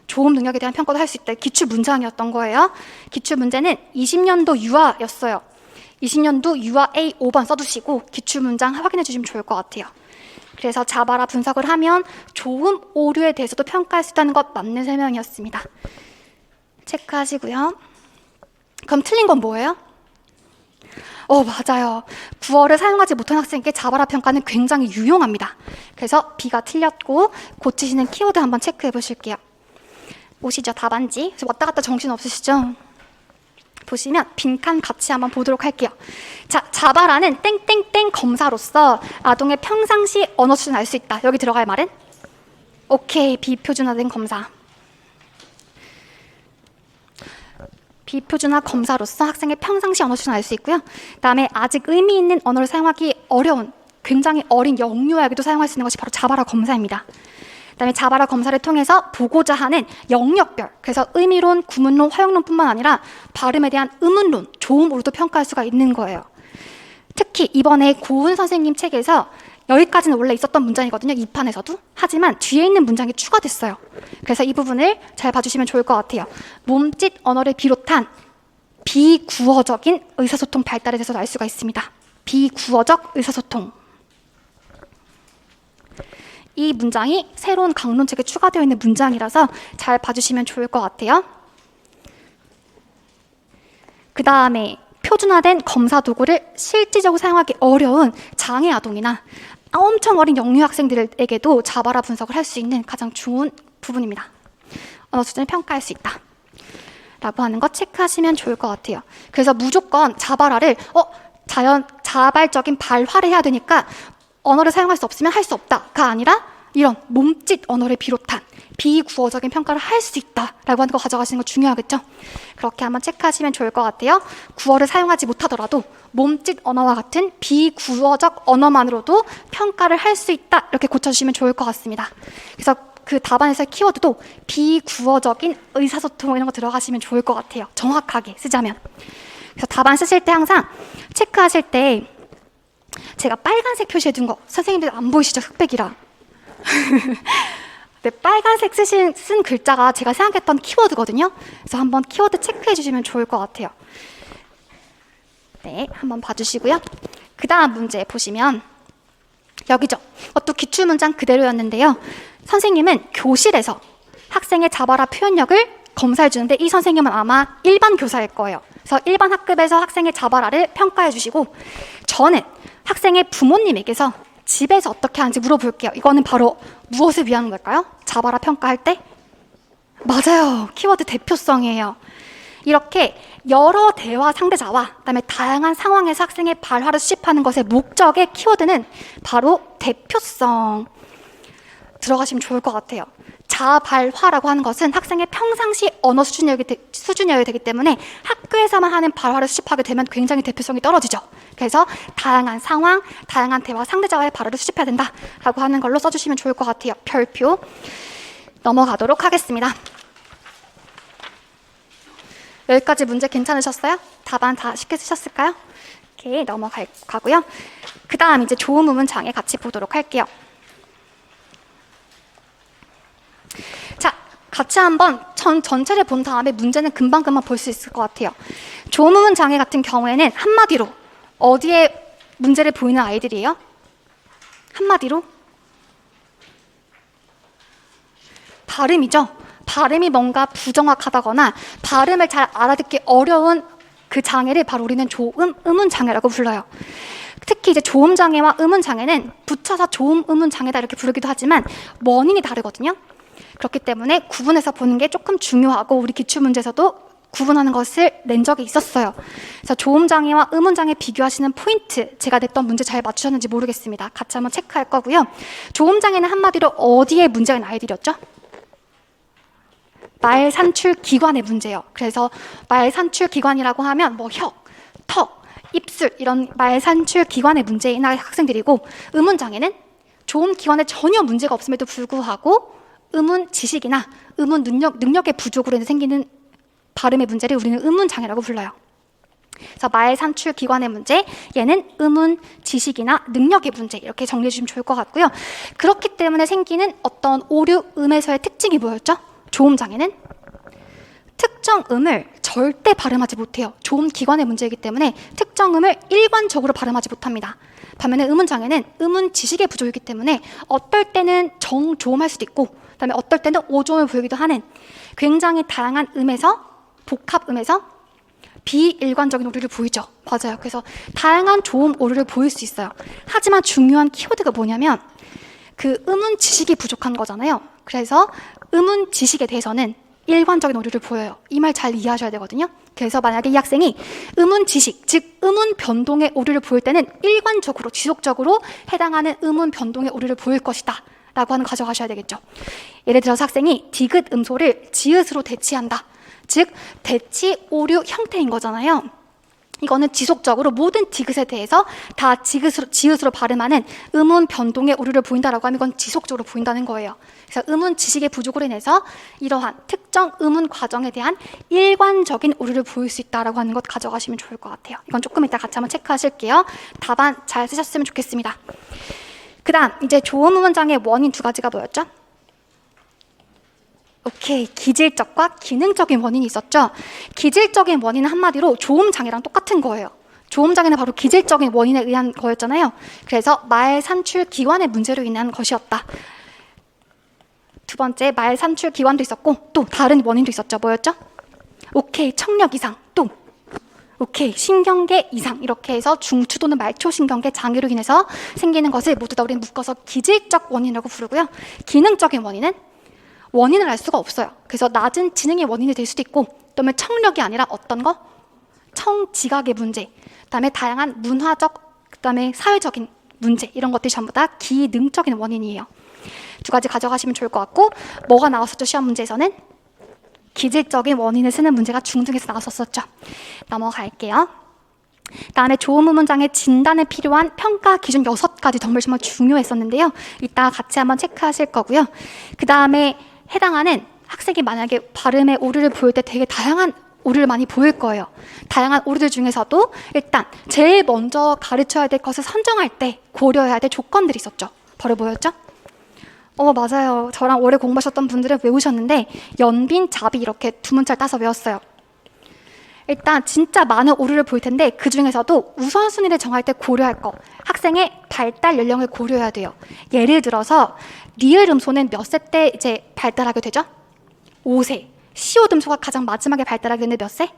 조음 능력에 대한 평가도 할 수 있다. 기출 문장이었던 거예요. 기출 문제는 20년도 유아였어요. 20년도 유아 A 5번 써두시고 기출 문장 확인해 주시면 좋을 것 같아요. 그래서 자바라 분석을 하면 조음 오류에 대해서도 평가할 수 있다는 것 맞는 설명이었습니다. 체크하시고요. 그럼 틀린 건 뭐예요? 맞아요. 구어를 사용하지 못한 학생에게 자바라 평가는 굉장히 유용합니다. 그래서 B가 틀렸고 고치시는 키워드 한번 체크해 보실게요. 오시죠, 답안지. 왔다 갔다 정신 없으시죠? 보시면 빈칸 같이 한번 보도록 할게요. 자, 자바라는 땡땡땡 검사로서 아동의 평상시 언어 수준을 알 수 있다. 여기 들어갈 말은? 오케이, 비표준화된 검사. 비표준화 검사로서 학생의 평상시 언어 수준을 알 수 있고요. 그다음에 아직 의미 있는 언어를 사용하기 어려운 굉장히 어린 영유아에게도 사용할 수 있는 것이 바로 자바라 검사입니다. 그다음에 자바라 검사를 통해서 보고자 하는 영역별, 그래서 의미론, 구문론, 활용론뿐만 아니라 발음에 대한 음운론, 조음으로도 평가할 수가 있는 거예요. 특히 이번에 고은 선생님 책에서 여기까지는 원래 있었던 문장이거든요. 2판에서도. 하지만 뒤에 있는 문장이 추가됐어요. 그래서 이 부분을 잘 봐주시면 좋을 것 같아요. 몸짓 언어를 비롯한 비구어적인 의사소통 발달에 대해서 알 수가 있습니다. 비구어적 의사소통. 이 문장이 새로운 강론책에 추가되어 있는 문장이라서 잘 봐주시면 좋을 것 같아요. 그 다음에 표준화된 검사 도구를 실질적으로 사용하기 어려운 장애 아동이나 엄청 어린 영유 학생들에게도 자바라 분석을 할 수 있는 가장 좋은 부분입니다. 언어 수준을 평가할 수 있다 라고 하는 거 체크하시면 좋을 것 같아요. 그래서 무조건 자바라를 자발적인 발화를 해야 되니까 언어를 사용할 수 없으면 할 수 없다가 아니라 이런 몸짓 언어를 비롯한 비구어적인 평가를 할 수 있다라고 하는 거 가져가시는 거 중요하겠죠? 그렇게 한번 체크하시면 좋을 것 같아요. 구어를 사용하지 못하더라도 몸짓 언어와 같은 비구어적 언어만으로도 평가를 할 수 있다 이렇게 고쳐주시면 좋을 것 같습니다. 그래서 그 답안에서의 키워드도 비구어적인 의사소통 이런 거 들어가시면 좋을 것 같아요. 정확하게 쓰자면. 그래서 답안 쓰실 때 항상 체크하실 때 제가 빨간색 표시해둔 거 선생님들 안 보이시죠? 흑백이라. 네, 빨간색 쓴 글자가 제가 생각했던 키워드거든요. 그래서 한번 키워드 체크해 주시면 좋을 것 같아요. 네, 한번 봐주시고요. 그 다음 문제 보시면 여기죠. 또 기출문장 그대로였는데요. 선생님은 교실에서 학생의 자바라 표현력을 검사해 주는데 이 선생님은 아마 일반 교사일 거예요. 그래서 일반 학급에서 학생의 자바라를 평가해 주시고 저는 학생의 부모님에게서 집에서 어떻게 하는지 물어볼게요. 이거는 바로 무엇을 위한 걸까요? 자바라 평가할 때? 맞아요. 키워드 대표성이에요. 이렇게 여러 대화 상대자와 그다음에 다양한 상황에서 학생의 발화를 수집하는 것의 목적의 키워드는 바로 대표성. 들어가시면 좋을 것 같아요. 자발화라고 하는 것은 학생의 평상시 언어 수준이어야 되기 때문에 학교에서만 하는 발화를 수집하게 되면 굉장히 대표성이 떨어지죠. 그래서 다양한 상황, 다양한 대화 상대자와의 발화를 수집해야 된다라고 하는 걸로 써주시면 좋을 것 같아요. 별표 넘어가도록 하겠습니다. 여기까지 문제 괜찮으셨어요? 답안 다 쉽게 쓰셨을까요? 오케이, 넘어가고요. 그 다음 이제 좋은 의문 장애 같이 보도록 할게요. 자, 같이 한번 전체를 본 다음에 문제는 금방금방 볼 수 있을 것 같아요. 좋은 의문 장애 같은 경우에는 한마디로 어디에 문제를 보이는 아이들이에요? 한마디로? 발음이죠. 발음이 뭔가 부정확하다거나 발음을 잘 알아듣기 어려운 그 장애를 바로 우리는 의문 장애라고 불러요. 특히 이제 조음 장애와 의문 장애는 붙여서 조음 의문 장애다 이렇게 부르기도 하지만 원인이 다르거든요. 그렇기 때문에 구분해서 보는 게 조금 중요하고 우리 기출문제에서도 구분하는 것을 낸 적이 있었어요. 그래서 조음 장애와 의문 장애 비교하시는 포인트, 제가 냈던 문제 잘 맞추셨는지 모르겠습니다. 같이 한번 체크할 거고요. 조음 장애는 한마디로 어디에 문제가 있는 아이들이었죠? 말 산출 기관의 문제예요. 그래서 말 산출 기관이라고 하면 뭐 혀, 턱, 입술 이런 말 산출 기관의 문제인 학생들이고, 의문 장애는 조음 기관에 전혀 문제가 없음에도 불구하고 의문 지식이나 의문 능력의 부족으로 생기는 발음의 문제를 우리는 의문 장애라고 불러요. 그래서 말 산출 기관의 문제, 얘는 의문 지식이나 능력의 문제 이렇게 정리해 주시면 좋을 것 같고요. 그렇기 때문에 생기는 어떤 오류 음에서의 특징이 뭐였죠? 조음 장애는 특정 음을 절대 발음하지 못해요. 조음 기관의 문제이기 때문에 특정 음을 일관적으로 발음하지 못합니다. 반면에 의문 장애는 의문 지식의 부족이기 때문에 어떨 때는 정조음할 수도 있고, 그다음에 어떨 때는 오조음을 보이기도 하는 굉장히 다양한 음에서, 복합음에서 비일관적인 오류를 보이죠. 맞아요. 그래서 다양한 조음 오류를 보일 수 있어요. 하지만 중요한 키워드가 뭐냐면 그 의문 지식이 부족한 거잖아요. 그래서 의문 지식에 대해서는 일관적인 오류를 보여요. 이 말 잘 이해하셔야 되거든요. 그래서 만약에 이 학생이 의문 지식, 즉 의문 변동의 오류를 보일 때는 일관적으로 지속적으로 해당하는 의문 변동의 오류를 보일 것이다 라고 하는 거 가져가셔야 되겠죠. 예를 들어서 학생이 디귿 음소를 지읒으로 대치한다. 즉 대치 오류 형태인 거잖아요. 이거는 지속적으로 모든 디귿에 대해서 다 지읒으로 발음하는 의문 변동의 오류를 보인다라고 하면 이건 지속적으로 보인다는 거예요. 그래서 의문 지식의 부족으로 인해서 이러한 특정 의문 과정에 대한 일관적인 오류를 보일 수 있다라고 하는 것 가져가시면 좋을 것 같아요. 이건 조금 이따 같이 한번 체크하실게요. 답안 잘 쓰셨으면 좋겠습니다. 그 다음 이제 조음 의문 장애의 원인 두 가지가 뭐였죠? 오케이, 기질적과 기능적인 원인이 있었죠. 기질적인 원인은 한마디로 조음 장애랑 똑같은 거예요. 조음 장애는 바로 기질적인 원인에 의한 거였잖아요. 그래서 말 산출 기관의 문제로 인한 것이었다. 두 번째, 말 산출 기관도 있었고 또 다른 원인도 있었죠. 뭐였죠? 오케이, 청력 이상, 또 오케이, 신경계 이상, 이렇게 해서 중추 또는 말초신경계 장애로 인해서 생기는 것을 모두 다 우리는 묶어서 기질적 원인이라고 부르고요. 기능적인 원인은 원인을 알 수가 없어요. 그래서 낮은 지능의 원인이 될 수도 있고, 그다음에 청력이 아니라 어떤 거? 청지각의 문제, 그다음에 다양한 문화적, 그다음에 사회적인 문제, 이런 것들이 전부 다 기능적인 원인이에요. 두 가지 가져가시면 좋을 것 같고, 뭐가 나왔었죠? 시험 문제에서는 기질적인 원인을 쓰는 문제가 중등에서 나왔었죠. 넘어갈게요. 다음에 조음 의문 장애 진단에 필요한 평가 기준 6가지 정말 중요했었는데요. 이따 같이 한번 체크하실 거고요. 그 다음에 해당하는 학생이 만약에 발음의 오류를 보일 때 되게 다양한 오류를 많이 보일 거예요. 다양한 오류들 중에서도 일단 제일 먼저 가르쳐야 될 것을 선정할 때 고려해야 될 조건들이 있었죠. 바로 뭐였죠? 맞아요. 저랑 오래 공부하셨던 분들은 외우셨는데 연빈, 자비 이렇게 두 문자를 따서 외웠어요. 일단 진짜 많은 오류를 보일 텐데 그 중에서도 우선순위를 정할 때 고려할 거, 학생의 발달 연령을 고려해야 돼요. 예를 들어서 리을 음소는 몇 세 때 이제 발달하게 되죠? 5세. 시옷 음소가 가장 마지막에 발달하게 되는데 몇 세?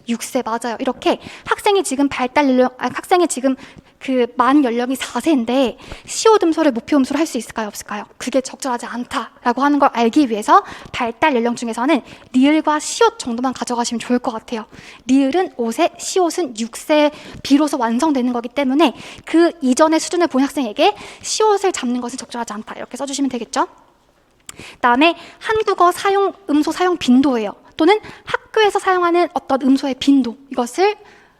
6세. 맞아요. 이렇게 학생이 지금 학생이 지금 그 만 연령이 4세인데 시옷 음소를 목표 음소로 할 수 있을까요? 없을까요? 그게 적절하지 않다라고 하는 걸 알기 위해서 발달 연령 중에서는 리을과 시옷 정도만 가져가시면 좋을 것 같아요. 리을은 5세, 시옷은 6세 비로소 완성되는 거기 때문에 그 이전의 수준을 본 학생에게 시옷을 잡는 것은 적절하지 않다. 이렇게 써주시면 되겠죠? 다음에 한국어 사용 음소 사용 빈도예요. 또는 학교에서 사용하는 어떤 음소의 빈도, 이것을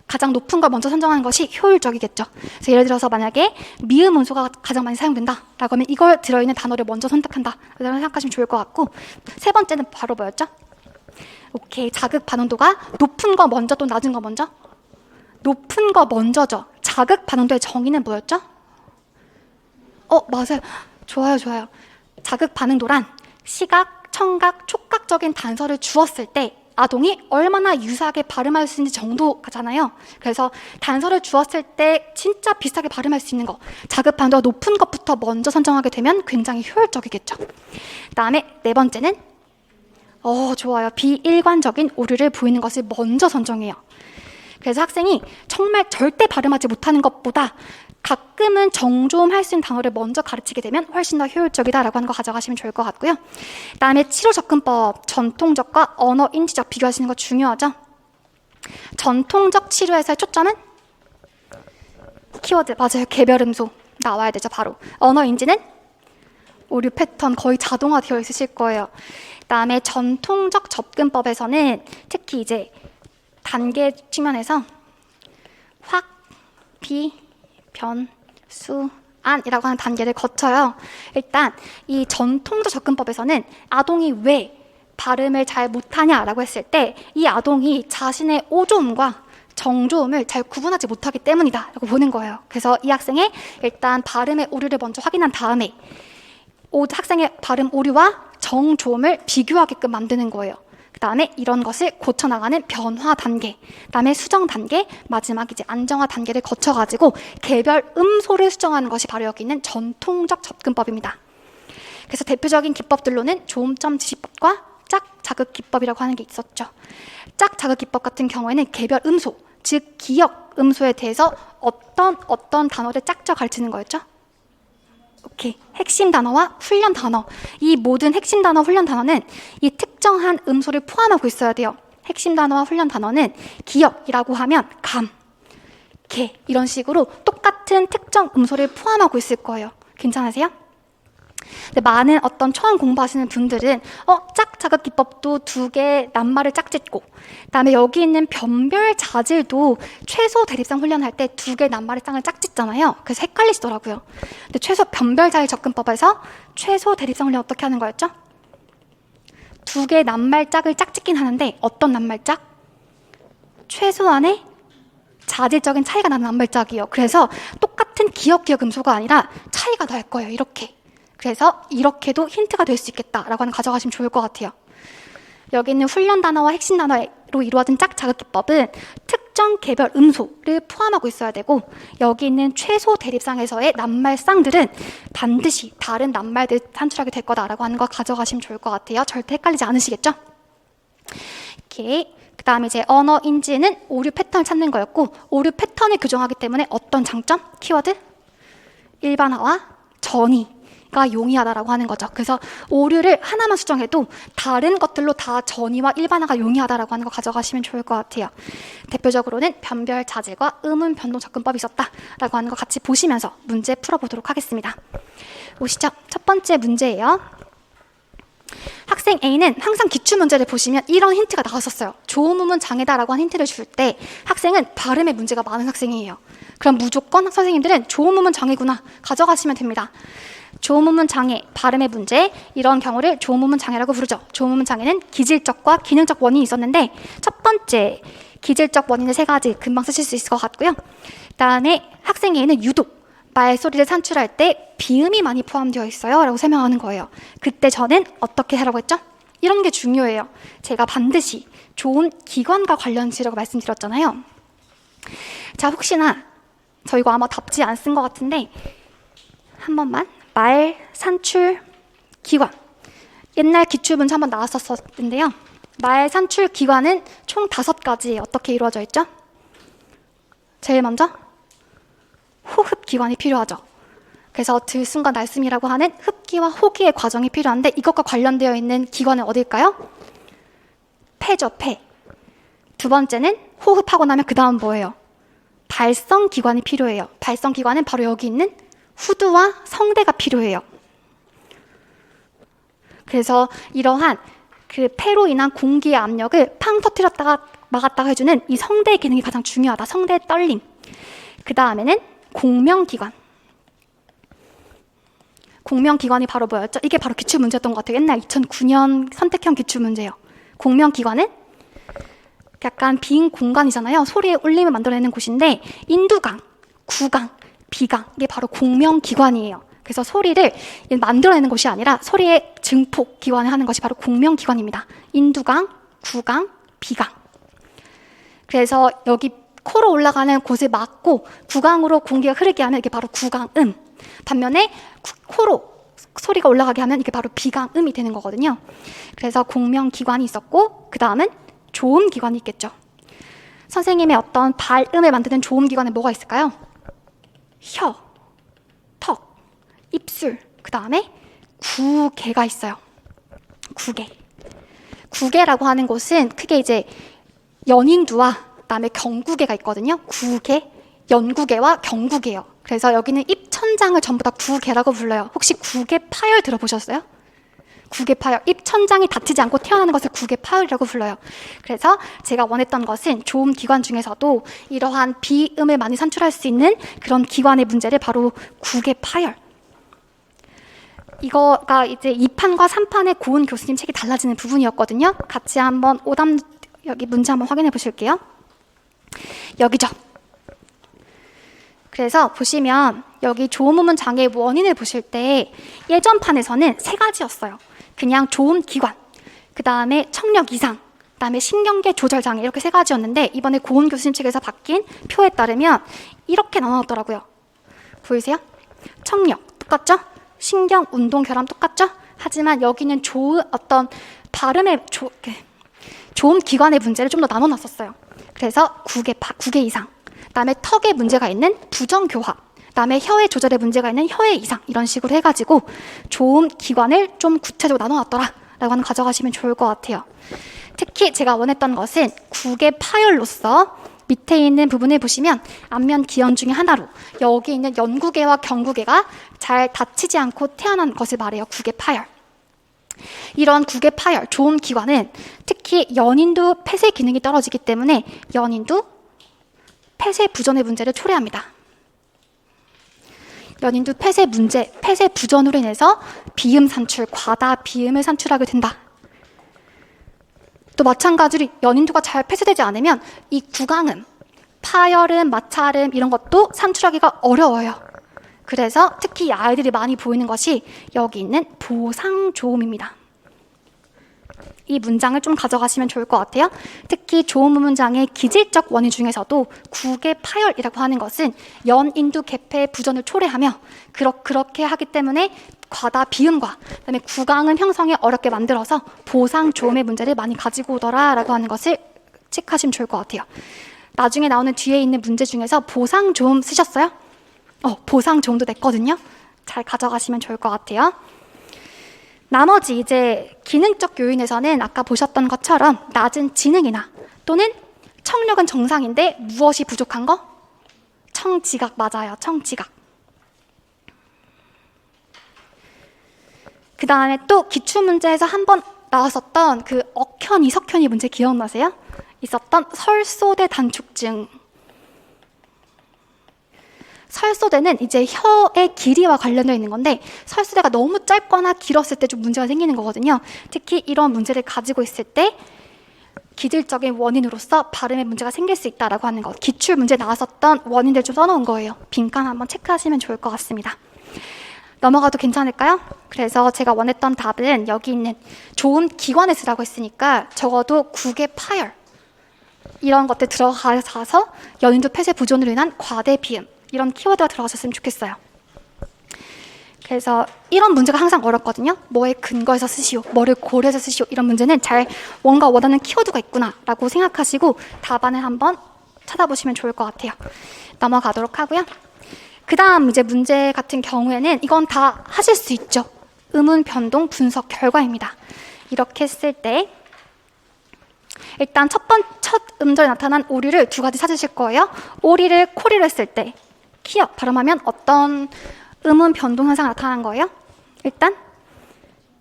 가장 높은 걸 먼저 선정하는 것이 효율적이겠죠. 그래서 예를 들어서 만약에 미음 음소가 가장 많이 사용된다라고 하면 이걸 들어있는 단어를 먼저 선택한다 라고 생각하시면 좋을 것 같고, 세 번째는 바로 뭐였죠? 오케이, 자극 반응도가 높은 거 먼저 또 낮은 거 먼저? 높은 거 먼저죠. 자극 반응도의 정의는 뭐였죠? 맞아요. 좋아요. 자극 반응도란 시각, 청각, 촉각적인 단서를 주었을 때 아동이 얼마나 유사하게 발음할 수 있는지 정도잖아요. 그래서 단서를 주었을 때 진짜 비슷하게 발음할 수 있는 거, 자극 반응도가 높은 것부터 먼저 선정하게 되면 굉장히 효율적이겠죠. 다음에 네 번째는 좋아요. 비일관적인 오류를 보이는 것을 먼저 선정해요. 그래서 학생이 정말 절대 발음하지 못하는 것보다 가끔은 정조음할 수 있는 단어를 먼저 가르치게 되면 훨씬 더 효율적이다라고 하는 거 가져가시면 좋을 것 같고요. 다음에 치료 접근법, 전통적과 언어 인지적 비교하시는 거 중요하죠. 전통적 치료에서의 초점은 키워드, 맞아요. 개별 음소 나와야 되죠. 바로 언어 인지는 오류 패턴 거의 자동화되어 있으실 거예요. 다음에 전통적 접근법에서는 특히 이제 단계 측면에서 확, 비, 변, 수, 안이라고 하는 단계를 거쳐요. 일단 이 전통적 접근법에서는 아동이 왜 발음을 잘 못하냐라고 했을 때 이 아동이 자신의 오조음과 정조음을 잘 구분하지 못하기 때문이다 라고 보는 거예요. 그래서 이 학생의 일단 발음의 오류를 먼저 확인한 다음에 학생의 발음 오류와 정조음을 비교하게끔 만드는 거예요. 그 다음에 이런 것을 고쳐나가는 변화 단계, 그 다음에 수정 단계, 마지막 이제 안정화 단계를 거쳐가지고 개별 음소를 수정하는 것이 바로 여기 있는 전통적 접근법입니다. 그래서 대표적인 기법들로는 조음점 지시법과 짝 자극 기법이라고 하는 게 있었죠. 짝 자극 기법 같은 경우에는 개별 음소, 즉 기억 음소에 대해서 어떤 단어를 짝져 가르치는 거였죠? 오케이. 핵심 단어와 훈련 단어. 이 모든 핵심 단어, 훈련 단어는 이 특정한 음소를 포함하고 있어야 돼요. 핵심 단어와 훈련 단어는 기억이라고 하면 감, 개 이런 식으로 똑같은 특정 음소를 포함하고 있을 거예요. 괜찮으세요? 근데 많은 어떤 처음 공부하시는 분들은 짝 자극 기법도 2개 낱말을 짝짓고, 그다음에 여기 있는 변별 자질도 최소 대립상 훈련할 때 2개 낱말의 쌍을 짝짓잖아요. 그래서 헷갈리시더라고요. 근데 최소 변별 자질 접근법에서 최소 대립상 훈련 어떻게 하는 거였죠? 2개 낱말 짝을 짝짓긴 하는데 어떤 낱말 짝? 최소한의 자질적인 차이가 나는 낱말 짝이에요. 그래서 똑같은 기억 음소가 아니라 차이가 날 거예요. 이렇게. 그래서 이렇게도 힌트가 될 수 있겠다라고 하는 가져가시면 좋을 것 같아요. 여기 있는 훈련 단어와 핵심 단어로 이루어진 짝 자극 기법은 특정 개별 음소를 포함하고 있어야 되고, 여기 있는 최소 대립상에서의 낱말 쌍들은 반드시 다른 낱말들 산출하게 될 거다라고 하는 거 가져가시면 좋을 것 같아요. 절대 헷갈리지 않으시겠죠? 이렇게. 그 다음에 이제 언어 인지는 오류 패턴을 찾는 거였고, 오류 패턴을 교정하기 때문에 어떤 장점? 키워드? 일반화와 전이가 용이하다라고 하는 거죠. 그래서 오류를 하나만 수정해도 다른 것들로 다 전이와 일반화가 용이하다라고 하는 거 가져가시면 좋을 것 같아요. 대표적으로는 변별 자질과 음운 변동 접근법이 있었다라고 하는 거 같이 보시면서 문제 풀어보도록 하겠습니다. 보시죠. 첫 번째 문제예요. 학생 A는 항상 기출문제를 보시면 이런 힌트가 나왔었어요. 조음음은 장애다라고 하는 힌트를 줄 때 학생은 발음에 문제가 많은 학생이에요. 그럼 무조건 선생님들은 조음음은 장애구나 가져가시면 됩니다. 조음음은 장애, 발음의 문제, 이런 경우를 조음음은 장애라고 부르죠. 조음음은 장애는 기질적과 기능적 원인이 있었는데, 첫 번째 기질적 원인을 3가지 금방 쓰실 수 있을 것 같고요. 그다음에 학생 A는 유독 말소리를 산출할 때 비음이 많이 포함되어 있어요 라고 설명하는 거예요. 그때 저는 어떻게 하라고 했죠? 이런 게 중요해요. 제가 반드시 좋은 기관과 관련지라고 말씀드렸잖아요. 자, 혹시나 저 이거 아마 답지 안 쓴 것 같은데 한 번만. 말 산출 기관, 옛날 기출문제 한번 나왔었는데요. 말 산출 기관은 총 5가지 어떻게 이루어져 있죠? 제일 먼저 호흡 기관이 필요하죠. 그래서 들숨과 날숨이라고 하는 흡기와 호기의 과정이 필요한데 이것과 관련되어 있는 기관은 어딜까요? 폐죠, 폐. 두 번째는 호흡하고 나면 그 다음 뭐예요? 발성 기관이 필요해요. 발성 기관은 바로 여기 있는 후두와 성대가 필요해요. 그래서 이러한 그 폐로 인한 공기의 압력을 팡 터뜨렸다가 막았다가 해주는 이 성대의 기능이 가장 중요하다. 성대의 떨림. 그 다음에는 공명기관. 공명기관이 바로 뭐였죠? 이게 바로 기출문제였던 것 같아요. 옛날 2009년 선택형 기출문제예요. 공명기관은 약간 빈 공간이잖아요. 소리의 울림을 만들어내는 곳인데 인두강, 구강, 비강 이게 바로 공명기관이에요. 그래서 소리를 만들어내는 것이 아니라 소리의 증폭 기관을 하는 것이 바로 공명기관입니다. 인두강, 구강, 비강. 그래서 여기 코로 올라가는 곳을 막고 구강으로 공기가 흐르게 하면 이게 바로 구강음. 반면에 코로 소리가 올라가게 하면 이게 바로 비강음이 되는 거거든요. 그래서 공명기관이 있었고 그 다음은 조음기관이 있겠죠. 선생님의 어떤 발음을 만드는 조음기관에 뭐가 있을까요? 혀, 턱, 입술, 그 다음에 구개가 있어요. 구개. 구개라고 하는 곳은 크게 이제 연인두와 그다음에 경구개가 있거든요. 구개, 연구개와 경구개요. 그래서 여기는 입천장을 전부 다 구개라고 불러요. 혹시 구개 파열 들어보셨어요? 구개 파열, 입천장이 다치지 않고 태어나는 것을 구개 파열이라고 불러요. 그래서 제가 원했던 것은 조음 기관 중에서도 이러한 비음을 많이 산출할 수 있는 그런 기관의 문제를 바로 구개 파열. 이거가 이제 2판과 3판의 고은 교수님 책이 달라지는 부분이었거든요. 같이 한번 오답 여기 문제 한번 확인해 보실게요. 여기죠. 그래서 보시면 여기 조음음운 장애의 원인을 보실 때 예전 판에서는 3가지였어요. 그냥 조음 기관, 그 다음에 청력 이상, 그 다음에 신경계 조절 장애 이렇게 3가지였는데 이번에 고은 교수님 책에서 바뀐 표에 따르면 이렇게 나눠놨더라고요. 보이세요? 청력 똑같죠? 신경, 운동, 결함 똑같죠? 하지만 여기는 어떤 발음의 조음 기관의 문제를 좀 더 나눠놨었어요. 그래서 9개 이상, 그 다음에 턱에 문제가 있는 부정교합, 그 다음에 혀의 조절에 문제가 있는 혀의 이상 이런 식으로 해가지고 조음 기관을 좀 구체적으로 나눠놨더라 라고 하는 가져가시면 좋을 것 같아요. 특히 제가 원했던 것은 9개 파열로서 밑에 있는 부분을 보시면 안면 기연 중에 하나로 여기 있는 연구개와 경구개가 잘 다치지 않고 태어난 것을 말해요. 9개 파열. 이런 9개 파열, 조음 기관은 특히 연인두 폐쇄 기능이 떨어지기 때문에 연인두 폐쇄 부전의 문제를 초래합니다. 연인두 폐쇄 문제, 폐쇄 부전으로 인해서 비음 산출, 과다 비음을 산출하게 된다. 또 마찬가지로 연인두가 잘 폐쇄되지 않으면 이 구강음, 파열음, 마찰음 이런 것도 산출하기가 어려워요. 그래서 특히 아이들이 많이 보이는 것이 여기 있는 보상조음입니다. 이 문장을 좀 가져가시면 좋을 것 같아요. 특히 조음음운 장애의 기질적 원인 중에서도 9개 파열이라고 하는 것은 연인두 개폐 부전을 초래하며 그렇게 하기 때문에 과다 비음과 그다음에 구강음 형성에 어렵게 만들어서 보상조음의 문제를 많이 가지고 오더라라고 하는 것을 체크하시면 좋을 것 같아요. 나중에 나오는 뒤에 있는 문제 중에서 보상조음 쓰셨어요? 보상조음도 냈거든요. 잘 가져가시면 좋을 것 같아요. 나머지 이제 기능적 요인에서는 아까 보셨던 것처럼 낮은 지능이나 또는 청력은 정상인데 무엇이 부족한 거? 청지각 맞아요. 청지각. 그 다음에 또 기출문제에서 한번 나왔었던 그 억현, 이석현이 문제 기억나세요? 있었던 설소대 단축증. 설소대는 이제 혀의 길이와 관련되어 있는 건데 설소대가 너무 짧거나 길었을 때 좀 문제가 생기는 거거든요. 특히 이런 문제를 가지고 있을 때 기질적인 원인으로서 발음에 문제가 생길 수 있다라고 하는 것. 기출 문제 나왔었던 원인들 좀 써놓은 거예요. 빈칸 한번 체크하시면 좋을 것 같습니다. 넘어가도 괜찮을까요? 그래서 제가 원했던 답은 여기 있는 조음 기관에 쓰라고 했으니까 적어도 9개 파열 이런 것들 들어가서 연인두 폐쇄 부존으로 인한 과대 비음 이런 키워드가 들어가셨으면 좋겠어요. 그래서 이런 문제가 항상 어렵거든요. 뭐에 근거해서 쓰시오, 뭐를 고려해서 쓰시오, 이런 문제는 잘 뭔가 원하는 키워드가 있구나 라고 생각하시고 답안을 한번 찾아보시면 좋을 것 같아요. 넘어가도록 하고요. 그 다음 이제 문제 같은 경우에는 이건 다 하실 수 있죠. 음운 변동 분석 결과입니다. 이렇게 했을 때 일단 첫 음절에 나타난 오리를 두 가지 찾으실 거예요. 오리를 코리로 했을 때 키역 발음하면 어떤 음운 변동 현상이 나타난 거예요? 일단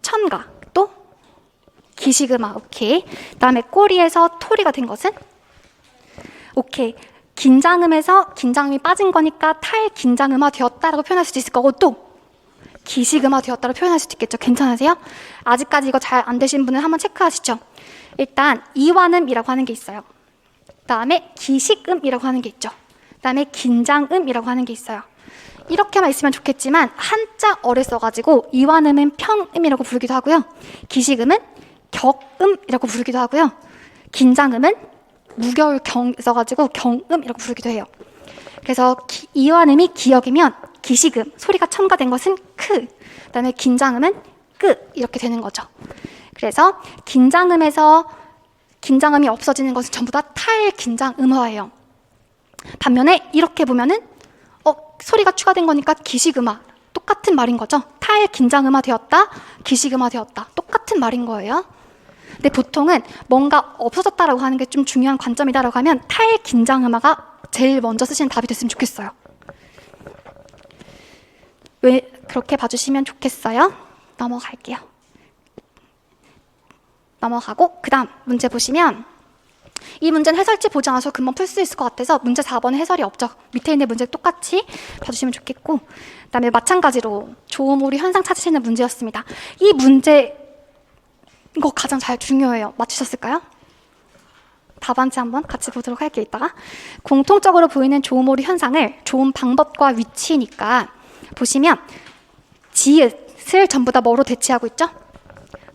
천가, 또 기시그마, 오케이. 그다음에 꼬리에서 토리가 된 것은? 오케이. 긴장음에서 긴장음이 빠진 거니까 탈긴장음화 되었다라고 표현할 수도 있을 거고, 또 기시금화 되었다고 표현할 수도 있겠죠. 괜찮으세요? 아직까지 이거 잘 안 되신 분은 한번 체크하시죠. 일단 이완음이라고 하는 게 있어요. 그다음에 기식음이라고 하는 게 있죠. 그다음에 긴장음이라고 하는 게 있어요. 이렇게만 있으면 좋겠지만 한자 어를 써가지고 이완음은 평음이라고 부르기도 하고요. 기식음은 격음이라고 부르기도 하고요. 긴장음은 무겨울 경 써가지고 경음이라고 부르기도 해요. 그래서 이완음이 기역이면 기식음, 소리가 첨가된 것은 크, 그다음에 긴장음은 끄 이렇게 되는 거죠. 그래서 긴장음에서 긴장음이 없어지는 것은 전부 다 탈긴장음화예요. 반면에 이렇게 보면은 소리가 추가된 거니까 기식음화, 똑같은 말인 거죠. 탈긴장음화 되었다, 기식음화 되었다, 똑같은 말인 거예요. 근데 보통은 뭔가 없어졌다라고 하는 게 좀 중요한 관점이다라고 하면 탈긴장음화가 제일 먼저 쓰시는 답이 됐으면 좋겠어요. 왜 그렇게 봐주시면 좋겠어요? 넘어갈게요. 넘어가고 그 다음 문제 보시면 이 문제는 해설지 보지 않아서 금방 풀 수 있을 것 같아서 문제 4번은 해설이 없죠. 밑에 있는 문제 똑같이 봐주시면 좋겠고, 그 다음에 마찬가지로 조음오리 현상 찾으시는 문제였습니다. 이 문제 이거 가장 잘 중요해요. 맞추셨을까요? 답안지 한번 같이 보도록 할게요. 이따가 공통적으로 보이는 조음오리 현상을 조음 방법과 위치니까 보시면 지읒을 전부 다 뭐로 대치하고 있죠?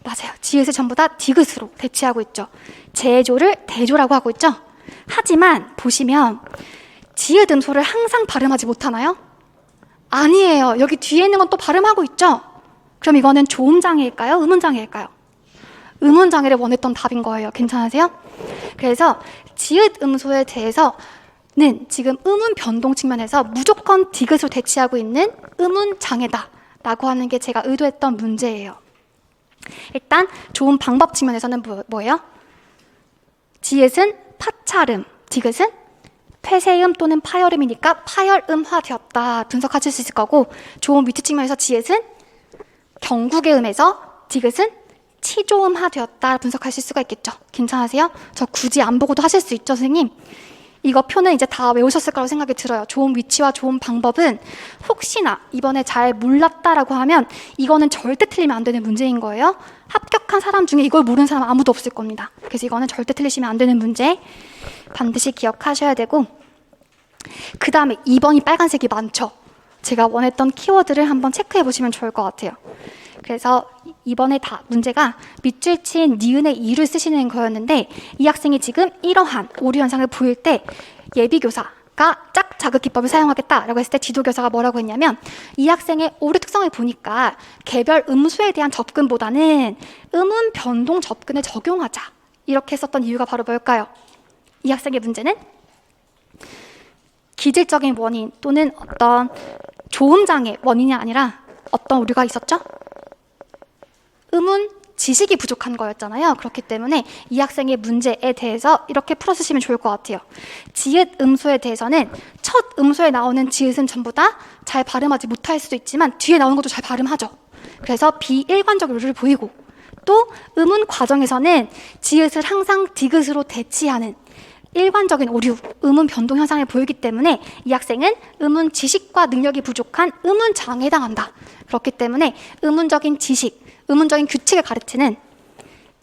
맞아요. 지읒을 전부 다 디귿으로 대치하고 있죠. 제조를 대조라고 하고 있죠. 하지만 보시면 지읒 음소를 항상 발음하지 못하나요? 아니에요. 여기 뒤에 있는 건 또 발음하고 있죠. 그럼 이거는 조음장애일까요? 음운장애일까요? 음운장애를 원했던 답인 거예요. 괜찮으세요? 그래서 지읒 음소에 대해서는 지금 음운 변동 측면에서 무조건 디귿으로 대치하고 있는 음운장애다 라고 하는 게 제가 의도했던 문제예요. 일단 조음 방법 측면에서는 뭐예요? 지읒은 파찰음, 디귿은 폐쇄음 또는 파열음이니까 파열음화되었다 분석하실 수 있을 거고, 조음 위치 측면에서 지읒은 경국의 음에서 디귿은 치조음화되었다 분석하실 수가 있겠죠. 괜찮으세요? 저 굳이 안 보고도 하실 수 있죠, 선생님? 이거 표는 이제 다 외우셨을 거라고 생각이 들어요. 조음 위치와 조음 방법은 혹시나 이번에 잘 몰랐다라고 하면 이거는 절대 틀리면 안 되는 문제인 거예요. 합격한 사람 중에 이걸 모르는 사람 아무도 없을 겁니다. 그래서 이거는 절대 틀리시면 안 되는 문제 반드시 기억하셔야 되고, 그 다음에 2번이 빨간색이 많죠. 제가 원했던 키워드를 한번 체크해 보시면 좋을 것 같아요. 그래서 이번에 문제가 밑줄 친 니은의 이를 쓰시는 거였는데, 이 학생이 지금 이러한 오류 현상을 보일 때 예비교사가 짝 자극 기법을 사용하겠다라고 했을 때 지도교사가 뭐라고 했냐면, 이 학생의 오류 특성을 보니까 개별 음수에 대한 접근보다는 음운 변동 접근을 적용하자 이렇게 했었던 이유가 바로 뭘까요? 이 학생의 문제는 기질적인 원인 또는 어떤 조음장애 원인이 아니라 어떤 오류가 있었죠? 음운 지식이 부족한 거였잖아요. 그렇기 때문에 이 학생의 문제에 대해서 이렇게 풀어주시면 좋을 것 같아요. 지읒 음소에 대해서는 첫 음소에 나오는 지읒은 전부 다 잘 발음하지 못할 수도 있지만 뒤에 나오는 것도 잘 발음하죠. 그래서 비일관적 오류를 보이고, 또 음운 과정에서는 지읒을 항상 디귿으로 대치하는 일관적인 오류, 음운 변동 현상을 보이기 때문에 이 학생은 음운 지식과 능력이 부족한 음운 장애에 해당한다. 그렇기 때문에 음운적인 지식, 음운적인 규칙을 가르치는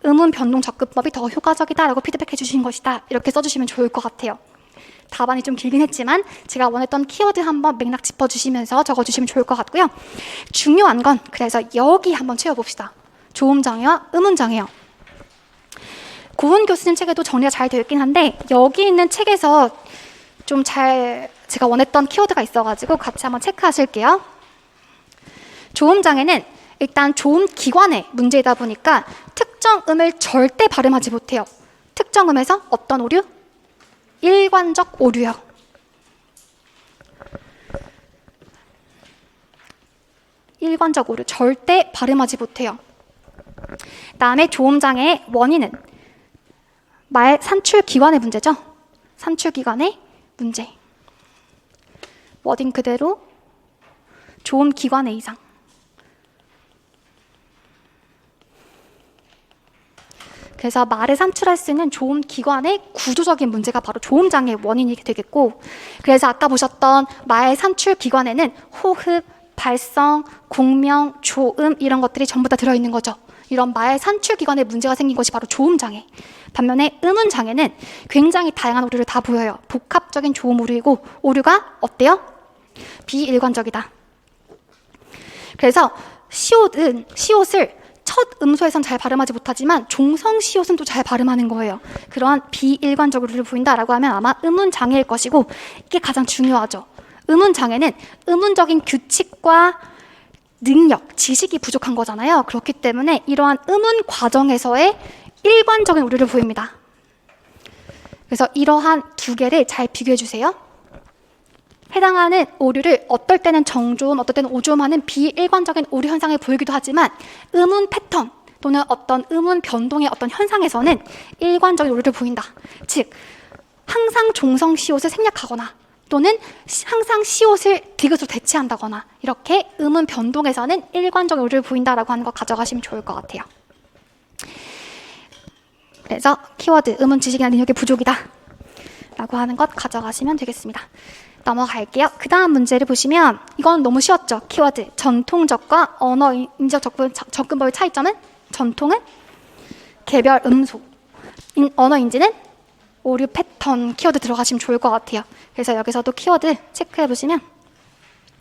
음운 변동 접근법이 더 효과적이다라고 피드백해 주신 것이다. 이렇게 써주시면 좋을 것 같아요. 답안이 좀 길긴 했지만 제가 원했던 키워드 한번 맥락 짚어주시면서 적어주시면 좋을 것 같고요. 중요한 건 그래서 여기 한번 채워봅시다. 조음장애와 음운장애요. 고은 교수님 책에도 정리가 잘 되어 있긴 한데 여기 있는 책에서 좀 제가 원했던 키워드가 있어가지고 같이 한번 체크하실게요. 조음장애는 일단 조음 기관의 문제이다 보니까 특정 음을 절대 발음하지 못해요. 특정 음에서 어떤 오류? 일관적 오류요. 일관적 오류, 절대 발음하지 못해요. 다음에 조음장애의 원인은 말 산출 기관의 문제죠. 산출 기관의 문제. 워딩 그대로 조음 기관의 이상. 그래서 말을 산출할 수 있는 조음 기관의 구조적인 문제가 바로 조음장애의 원인이 되겠고, 그래서 아까 보셨던 말 산출 기관에는 호흡, 발성, 공명, 조음 이런 것들이 전부 다 들어있는 거죠. 이런 말 산출 기관에 문제가 생긴 것이 바로 조음장애. 반면에 음운장애는 굉장히 다양한 오류를 다 보여요. 복합적인 조음 오류이고, 오류가 어때요? 비일관적이다. 그래서 시옷을 첫 음소에선 잘 발음하지 못하지만 종성 시옷은 또 잘 발음하는 거예요. 그러한 비일관적 오류를 보인다라고 하면 아마 음운장애일 것이고, 이게 가장 중요하죠. 음운장애는 음운적인 규칙과 능력, 지식이 부족한 거잖아요. 그렇기 때문에 이러한 음운 과정에서의 일관적인 오류를 보입니다. 그래서 이러한 두 개를 잘 비교해 주세요. 해당하는 오류를 어떨 때는 정조음, 어떨 때는 오조음하는 비일관적인 오류 현상을 보이기도 하지만 음운 패턴 또는 어떤 음운 변동의 어떤 현상에서는 일관적인 오류를 보인다. 즉, 항상 종성 시옷을 생략하거나 또는 항상 시옷을 디귿으로 대체한다거나 이렇게 음운 변동에서는 일관적인 오류를 보인다라고 하는 거 가져가시면 좋을 것 같아요. 그래서 키워드 음운 지식이나 능력의 부족이다 라고 하는 것 가져가시면 되겠습니다. 넘어갈게요. 그 다음 문제를 보시면 이건 너무 쉬웠죠. 키워드 전통적과 언어 인지적 접근법의 차이점은 전통은 개별 음소, 언어 인지는 오류 패턴 키워드 들어가시면 좋을 것 같아요. 그래서 여기서도 키워드 체크해 보시면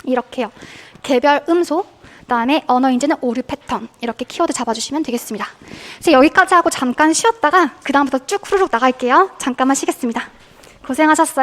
이렇게요. 개별 음소, 그다음에 언어 인지는 오류 패턴 이렇게 키워드 잡아주시면 되겠습니다. 그래서 여기까지 하고 잠깐 쉬었다가 그 다음부터 쭉 후루룩 나갈게요. 잠깐만 쉬겠습니다. 고생하셨어요.